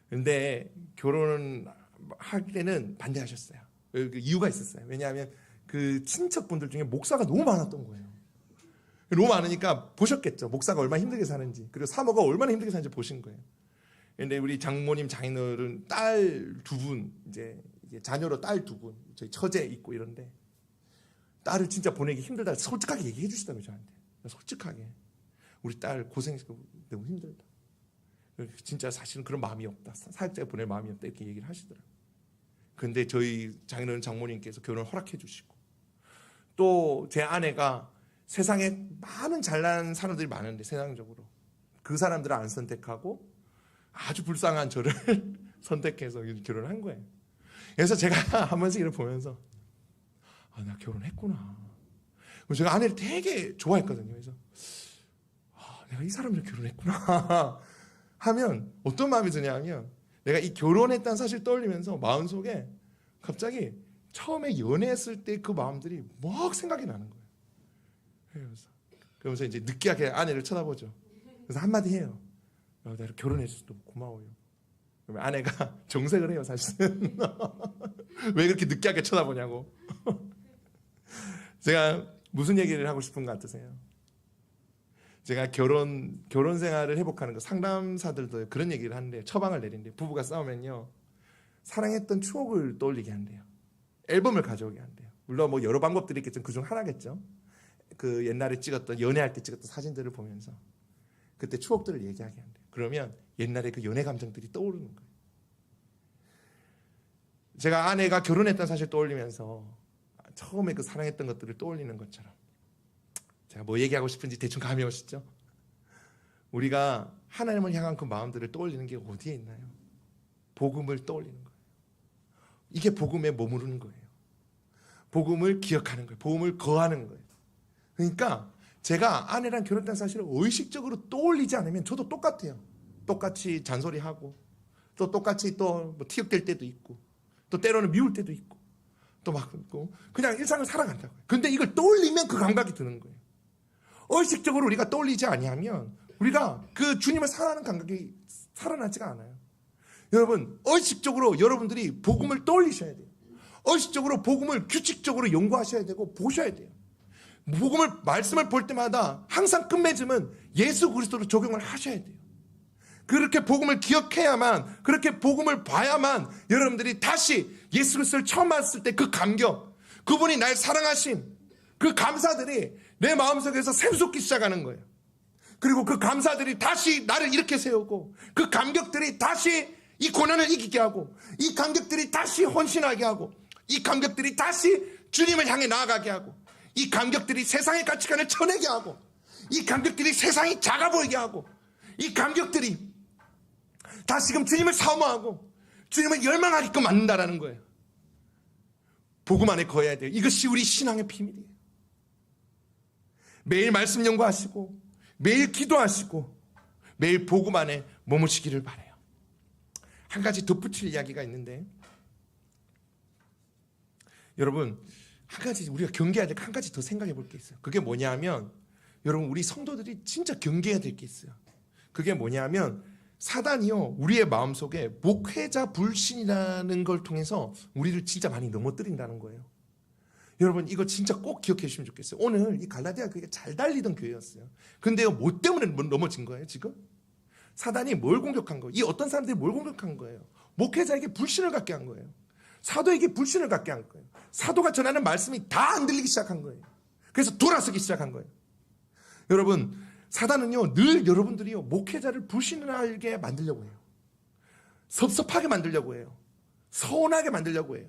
그런데 결혼할 때는 반대하셨어요. 이유가 있었어요. 왜냐하면 그 친척분들 중에 목사가 너무 많았던 거예요. 너무 많으니까 보셨겠죠. 목사가 얼마나 힘들게 사는지, 그리고 사모가 얼마나 힘들게 사는지 보신 거예요. 그런데 우리 장모님, 장인어른 딸 2분, 이제 자녀로 딸 2분, 저희 처제 있고 이런데 딸을 진짜 보내기 힘들다 솔직하게 얘기해 주시더라고요. 저한테 솔직하게 우리 딸 고생해서 너무 힘들다. 진짜 사실은 그런 마음이 없다. 사역자에 보낼 마음이 없다. 이렇게 얘기를 하시더라고요. 그런데 저희 장인어른 장모님께서 결혼을 허락해 주시고, 또 제 아내가 세상에 많은 잘난 사람들이 많은데 세상적으로 그 사람들을 안 선택하고 아주 불쌍한 저를 선택해서 결혼한 거예요. 그래서 제가 한 번씩 이렇게 보면서, 아, 나 결혼했구나. 제가 아내를 되게 좋아했거든요. 그래서 내가 이 사람이랑 결혼했구나 하면 어떤 마음이 드냐면, 내가 이 결혼했다는 사실 떠올리면서 마음속에 갑자기 처음에 연애했을 때 그 마음들이 막 생각이 나는 거예요. 그러면서 이제 느끼하게 아내를 쳐다보죠. 그래서 한마디 해요. 내가 결혼해줘서 너무 고마워요. 그러면 아내가 정색을 해요, 사실은. 왜 그렇게 느끼하게 쳐다보냐고. 제가 무슨 얘기를 하고 싶은 것 같으세요? 제가 결혼 생활을 회복하는 거, 상담사들도 그런 얘기를 하는데, 처방을 내린대요. 부부가 싸우면요, 사랑했던 추억을 떠올리게 한대요. 앨범을 가져오게 한대요. 물론 뭐 여러 방법들이 있겠지만 그중 하나겠죠. 그 옛날에 찍었던, 연애할 때 찍었던 사진들을 보면서 그때 추억들을 얘기하게 한대요. 그러면 옛날에 그 연애 감정들이 떠오르는 거예요. 제가 아내가 결혼했다는 사실 떠올리면서 처음에 그 사랑했던 것들을 떠올리는 것처럼, 제가 뭐 얘기하고 싶은지 대충 감이 오시죠? 우리가 하나님을 향한 그 마음들을 떠올리는 게 어디에 있나요? 복음을 떠올리는 거예요. 이게 복음에 머무르는 거예요. 복음을 기억하는 거예요. 복음을 거하는 거예요. 그러니까 제가 아내랑 결혼했다는 사실을 의식적으로 떠올리지 않으면 저도 똑같아요. 똑같이 잔소리하고, 또 똑같이 또 뭐 티격될 때도 있고, 또 때로는 미울 때도 있고, 또 막 그냥 일상을 살아간다고요. 근데 이걸 떠올리면 그 감각이 드는 거예요. 의식적으로 우리가 떠올리지 아니하면 우리가 그 주님을 사랑하는 감각이 살아나지가 않아요. 여러분, 의식적으로 여러분들이 복음을 떠올리셔야 돼요. 의식적으로 복음을 규칙적으로 연구하셔야 되고 보셔야 돼요. 복음을, 말씀을 볼 때마다 항상 끝맺음은 예수 그리스도로 적용을 하셔야 돼요. 그렇게 복음을 기억해야만, 그렇게 복음을 봐야만 여러분들이 다시 예수 그리스도를 처음 봤을 때 그 감격, 그분이 날 사랑하신 그 감사들이 내 마음속에서 샘솟기 시작하는 거예요. 그리고 그 감사들이 다시 나를 일으켜 세우고, 그 감격들이 다시 이 고난을 이기게 하고, 이 감격들이 다시 헌신하게 하고, 이 감격들이 다시 주님을 향해 나아가게 하고, 이 감격들이 세상의 가치관을 쳐내게 하고, 이 감격들이 세상이 작아 보이게 하고, 이 감격들이 다시금 주님을 사모하고 주님을 열망하게끔 만든다라는 거예요. 복음 안에 거해야 돼요. 이것이 우리 신앙의 비밀이에요. 매일 말씀 연구하시고 매일 기도하시고 매일 복음 안에 머무시기를 바라요. 한 가지 덧붙일 이야기가 있는데, 여러분 한 가지 우리가 경계해야 될 한 가지 더 생각해 볼 게 있어요. 그게 뭐냐면, 여러분 우리 성도들이 진짜 경계해야 될 게 있어요. 그게 뭐냐면, 사단이요 우리의 마음속에 목회자 불신이라는 걸 통해서 우리를 진짜 많이 넘어뜨린다는 거예요. 여러분 이거 진짜 꼭 기억해 주시면 좋겠어요. 오늘 이 갈라디아 교회가 잘 달리던 교회였어요. 근데요 뭐 때문에 넘어진 거예요 지금? 사단이 뭘 공격한 거예요? 이 어떤 사람들이 뭘 공격한 거예요? 목회자에게 불신을 갖게 한 거예요. 사도에게 불신을 갖게 한 거예요. 사도가 전하는 말씀이 다 안 들리기 시작한 거예요. 그래서 돌아서기 시작한 거예요. 여러분 사단은요 늘 여러분들이요 목회자를 불신하게 만들려고 해요. 섭섭하게 만들려고 해요. 서운하게 만들려고 해요.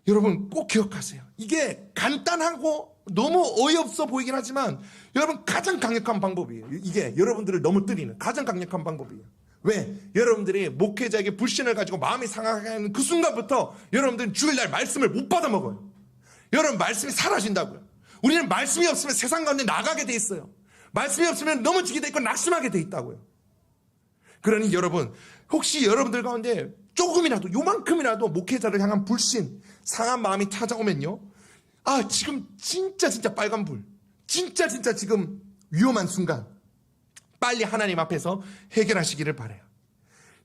여러분 꼭 기억하세요. 이게 간단하고 너무 어이없어 보이긴 하지만 여러분 가장 강력한 방법이에요. 이게 여러분들을 넘어뜨리는 가장 강력한 방법이에요. 왜? 여러분들이 목회자에게 불신을 가지고 마음이 상하는 그 순간부터 여러분들은 주일날 말씀을 못 받아 먹어요. 여러분 말씀이 사라진다고요. 우리는 말씀이 없으면 세상 가운데 나가게 돼 있어요. 말씀이 없으면 넘어지게 돼 있고 낙심하게 돼 있다고요. 그러니 여러분 혹시 여러분들 가운데 조금이라도 요만큼이라도 목회자를 향한 불신, 상한 마음이 찾아오면요, 아 지금 진짜 빨간불, 진짜 지금 위험한 순간 빨리 하나님 앞에서 해결하시기를 바라요.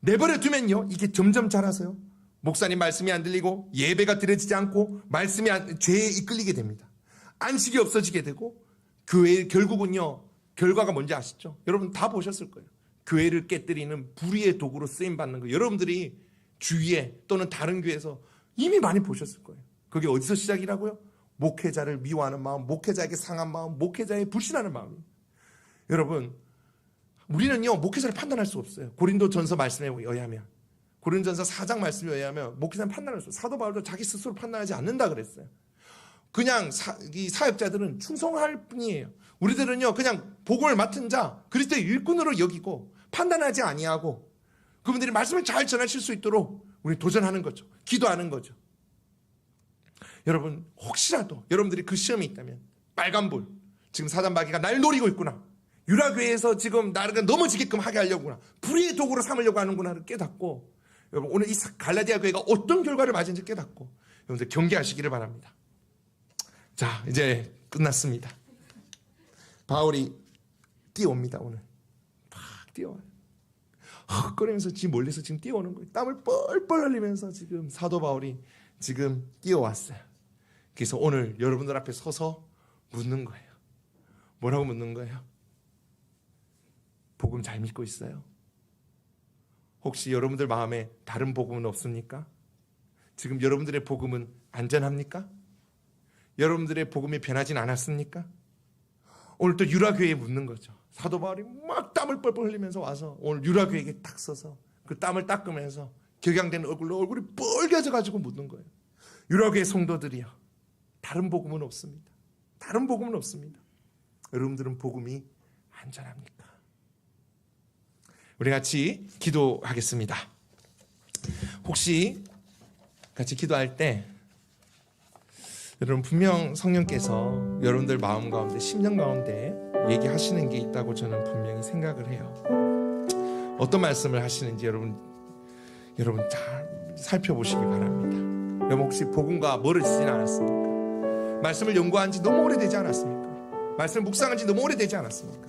내버려 두면요 이게 점점 자라서요 목사님 말씀이 안 들리고 예배가 드려지지 않고 말씀이 죄에 이끌리게 됩니다. 안식이 없어지게 되고 교회 결국은요 결과가 뭔지 아시죠? 여러분 다 보셨을 거예요. 교회를 깨뜨리는 불의의 도구로 쓰임받는 거 여러분들이 주위에 또는 다른 교회에서 이미 많이 보셨을 거예요. 그게 어디서 시작이라고요? 목회자를 미워하는 마음, 목회자에게 상한 마음, 목회자에 불신하는 마음이에요. 여러분 우리는요 목회자를 판단할 수 없어요. 고린도전서 말씀에 의하면, 고린도전서 4장 말씀에 의하면 목회자는 판단할 수 없어요. 사도 바울도 자기 스스로 판단하지 않는다 그랬어요. 그냥 이 사역자들은 충성할 뿐이에요. 우리들은요 그냥 복음을 맡은 자 그리스도의 일꾼으로 여기고 판단하지 아니하고 그분들이 말씀을 잘 전하실 수 있도록 우리 도전하는 거죠. 기도하는 거죠. 여러분 혹시라도 여러분들이 그 시험이 있다면, 빨간불, 지금 사단마귀가 날 노리고 있구나, 유라교회에서 지금 나를 넘어지게끔 하게 하려구나, 불의의 도구로 삼으려고 하는구나를 깨닫고, 여러분 오늘 이 갈라디아 교회가 어떤 결과를 맞은지 깨닫고 여러분들 경계하시기를 바랍니다. 자 이제 끝났습니다. 바울이 뛰어옵니다. 오늘 막 뛰어와요. 헉거리면서 지금 멀리서 지금 뛰어오는 거예요. 땀을 뻘뻘 흘리면서 지금 사도 바울이 지금 뛰어왔어요. 그래서 오늘 여러분들 앞에 서서 묻는 거예요. 뭐라고 묻는 거예요? 복음 잘 믿고 있어요? 혹시 여러분들 마음에 다른 복음은 없습니까? 지금 여러분들의 복음은 안전합니까? 여러분들의 복음이 변하진 않았습니까? 오늘 또 유라교회에 묻는 거죠. 사도 바울이 막 땀을 뻘뻘 흘리면서 와서 오늘 유라교회에게 딱 서서 그 땀을 닦으면서 격양된 얼굴로 얼굴이 뻘개져 가지고 묻는 거예요. 유라교회 성도들이요, 다른 복음은 없습니다. 다른 복음은 없습니다. 여러분들은 복음이 안전합니까? 우리 같이 기도하겠습니다. 혹시 같이 기도할 때 여러분 분명 성령께서 여러분들 마음 가운데, 심령 가운데 얘기하시는 게 있다고 저는 분명히 생각을 해요. 어떤 말씀을 하시는지 여러분 잘 살펴보시기 바랍니다. 여러분 혹시 복음과 멀어지진 않았습니까? 말씀을 연구한 지 너무 오래되지 않았습니까? 말씀을 묵상한 지 너무 오래되지 않았습니까?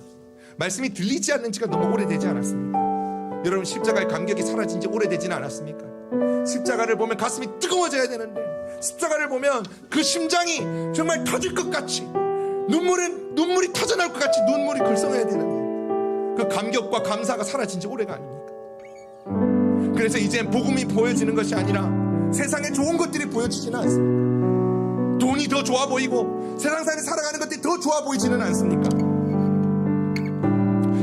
말씀이 들리지 않는 지가 너무 오래되지 않았습니까? 여러분 십자가의 감격이 사라진 지 오래되지는 않았습니까? 십자가를 보면 가슴이 뜨거워져야 되는데, 십자가를 보면 그 심장이 정말 터질 것 같이, 눈물이 터져나올 것 같이 눈물이 글썽여야 되는데 그 감격과 감사가 사라진 지 오래가 아닙니까? 그래서 이제 복음이 보여지는 것이 아니라 세상에 좋은 것들이 보여지지는 않습니까? 돈이 더 좋아 보이고 세상 사람이 살아가는 것들이 더 좋아 보이지는 않습니까?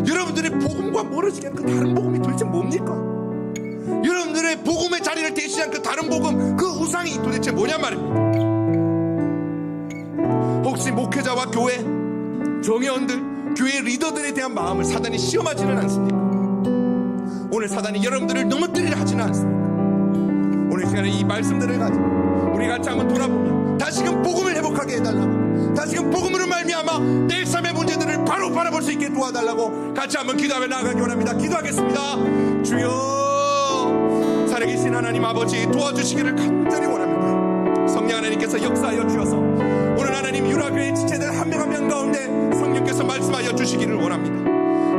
여러분들의 복음과 멀어지게 하는 그 다른 복음이 도대체 뭡니까? 여러분들의 복음의 자리를 대신한 그 다른 복음, 그 우상이 도대체 뭐냔 말입니다. 혹시 목회자와 교회, 정회원들, 교회 리더들에 대한 마음을 사단이 시험하지는 않습니까? 오늘 사단이 여러분들을 넘어뜨리려 하지는 않습니까? 오늘 시간에 이 말씀들을 가지고 우리 같이 한번 돌아보며 다시금 복음을 회복하게 해달라고, 다시금 복음으로 말미암아 내 삶의 문제들을 바로 바라볼 수 있게 도와달라고 같이 한번 기도하며 나아가기 원합니다. 기도하겠습니다. 주여, 살아계신 하나님 아버지, 도와주시기를 간절히 원합니다. 성령 하나님께서 역사하여 주셔서 오늘 하나님 유라교회 지체들 한 명 한 명 가운데 성령께서 말씀하여 주시기를 원합니다.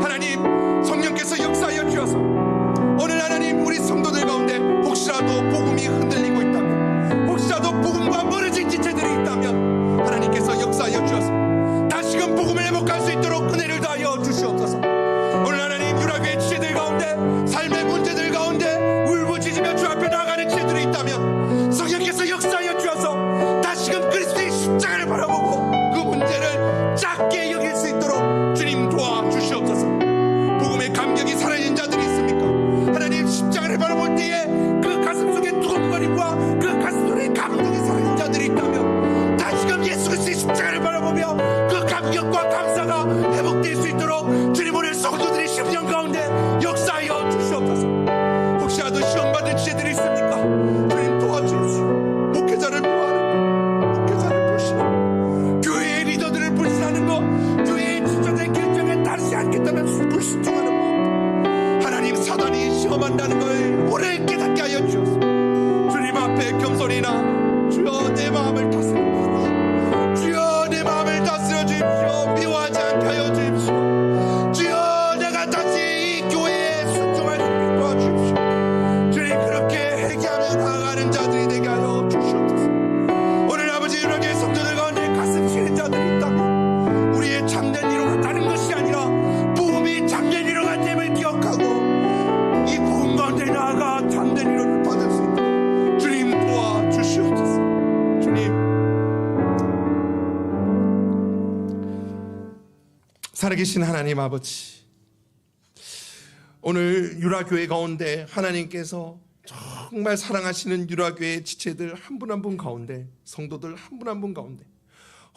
하나님, 성령께서 역사하여 주셔서 오늘 하나님 우리 성도들 가운데 혹시라도 복음이 흔들리고 있다면, 혹시라도 복음과 멀어진 지체들이 있다면 하나님께서 역사하여 주셔서 다시금 복음을 회복할 수 있도록 은혜를 다하여 주시옵소서. 오늘 하나님 유라교회 지체들 가운데 삶의 문제들 가운데 울부짖으며 주 앞에 나아가는 지체들이 있다면 성령께서 역사하여 주셔서 다시금 그리스도의 십자가를 바라보고 그 문제를 작게 여길 수 있도록 주님 도와주시옵소서. 복음의 감격이 살아있는 자들이 있습니까? 하나님, 십자가를 바라볼 때에 그 가슴 속에 두근거림과 그 가슴 속에 감동이 살아있는 자들이 있다면 다시금 예수 그리스도의 십자가를 바라보며 그 감격과 감사가 회복될 수 있도록 주님 오늘 성도들의 심령 가운데 역사하여 주시옵소서. 혹시라도 시험받은 지체들이 있습니까? 주님 도와주십시오. 목회자를 미워하는 것, 목회자를 불신하는 것, 교회의 리더들을 불신하는 것, 교회의 지도자의 결정에 따르지 않겠다는 불순종하는 것, 하나님, 사단이 시험한다는 걸 오래 깨닫게 하여 주옵소서. 주님 앞에 겸손히나 주여 내 마음을 다스려 주십시오. 주여 내 마음을 다스려 주십시오. 미워하지 않게 하여 주십시오. 주여 내가 다시 이 교회에 순종할 수 있게 도와주십시오. 주님, 그렇게 회개하며 나아가는 자들이 되게 하여 주시옵소서. 오늘 아버지, 이렇게 성도들 가운데 가슴 시린 자들이 있다면 우리의 참된 위로가 다른 것이 아니라 복음이 참된 위로가 됨을 기억하고 이 복음 가운데 나아가 참된 위로를 받을 수 있도록 주님 도와주시옵소서. 주님, 살아계신 하나님 아버지, 오늘 유라교회 가운데 하나님께서 정말 사랑하시는 유라교회 지체들 한 분 한 분 가운데, 성도들 한 분 한 분 가운데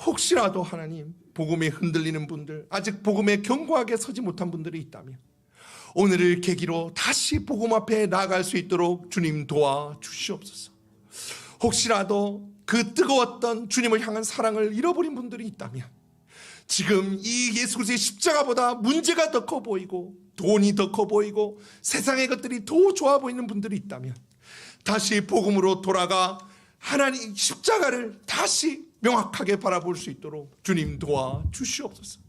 혹시라도 하나님 복음에 흔들리는 분들, 아직 복음에 견고하게 서지 못한 분들이 있다면 오늘을 계기로 다시 복음 앞에 나아갈 수 있도록 주님 도와주시옵소서. 혹시라도 그 뜨거웠던 주님을 향한 사랑을 잃어버린 분들이 있다면 지금 이 예수 그리스도의 십자가보다 문제가 더 커 보이고 돈이 더 커 보이고 세상의 것들이 더 좋아 보이는 분들이 있다면 다시 복음으로 돌아가 하나님 십자가를 다시 명확하게 바라볼 수 있도록 주님 도와주시옵소서.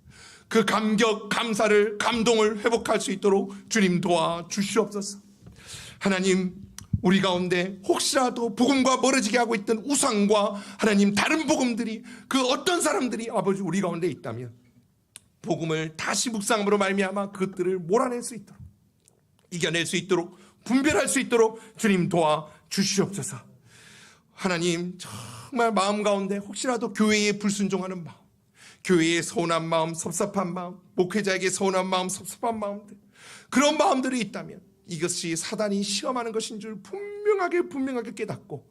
그 감격, 감사를, 감동을 회복할 수 있도록 주님 도와주시옵소서. 하나님, 우리 가운데 혹시라도 복음과 멀어지게 하고 있던 우상과 하나님 다른 복음들이, 그 어떤 사람들이 아버지 우리 가운데 있다면 복음을 다시 묵상함으로 말미암아 그것들을 몰아낼 수 있도록, 이겨낼 수 있도록, 분별할 수 있도록 주님 도와주시옵소서. 하나님, 정말 마음 가운데 혹시라도 교회에 불순종하는 마음, 교회에 서운한 마음, 섭섭한 마음, 목회자에게 서운한 마음, 섭섭한 마음들, 그런 마음들이 있다면 이것이 사단이 시험하는 것인 줄 분명하게 깨닫고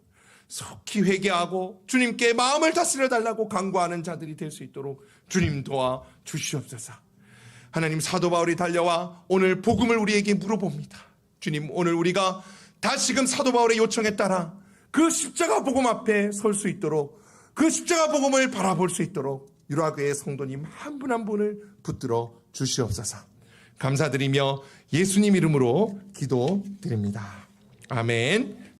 속히 회개하고 주님께 마음을 다스려 달라고 간구하는 자들이 될 수 있도록 주님 도와주시옵소서. 하나님, 사도 바울이 달려와 오늘 복음을 우리에게 물어봅니다. 주님, 오늘 우리가 다시금 사도 바울의 요청에 따라 그 십자가 복음 앞에 설 수 있도록, 그 십자가 복음을 바라볼 수 있도록 유라교회 성도님 한 분 한 분을 붙들어 주시옵소서. 감사드리며 예수님 이름으로 기도드립니다. 아멘.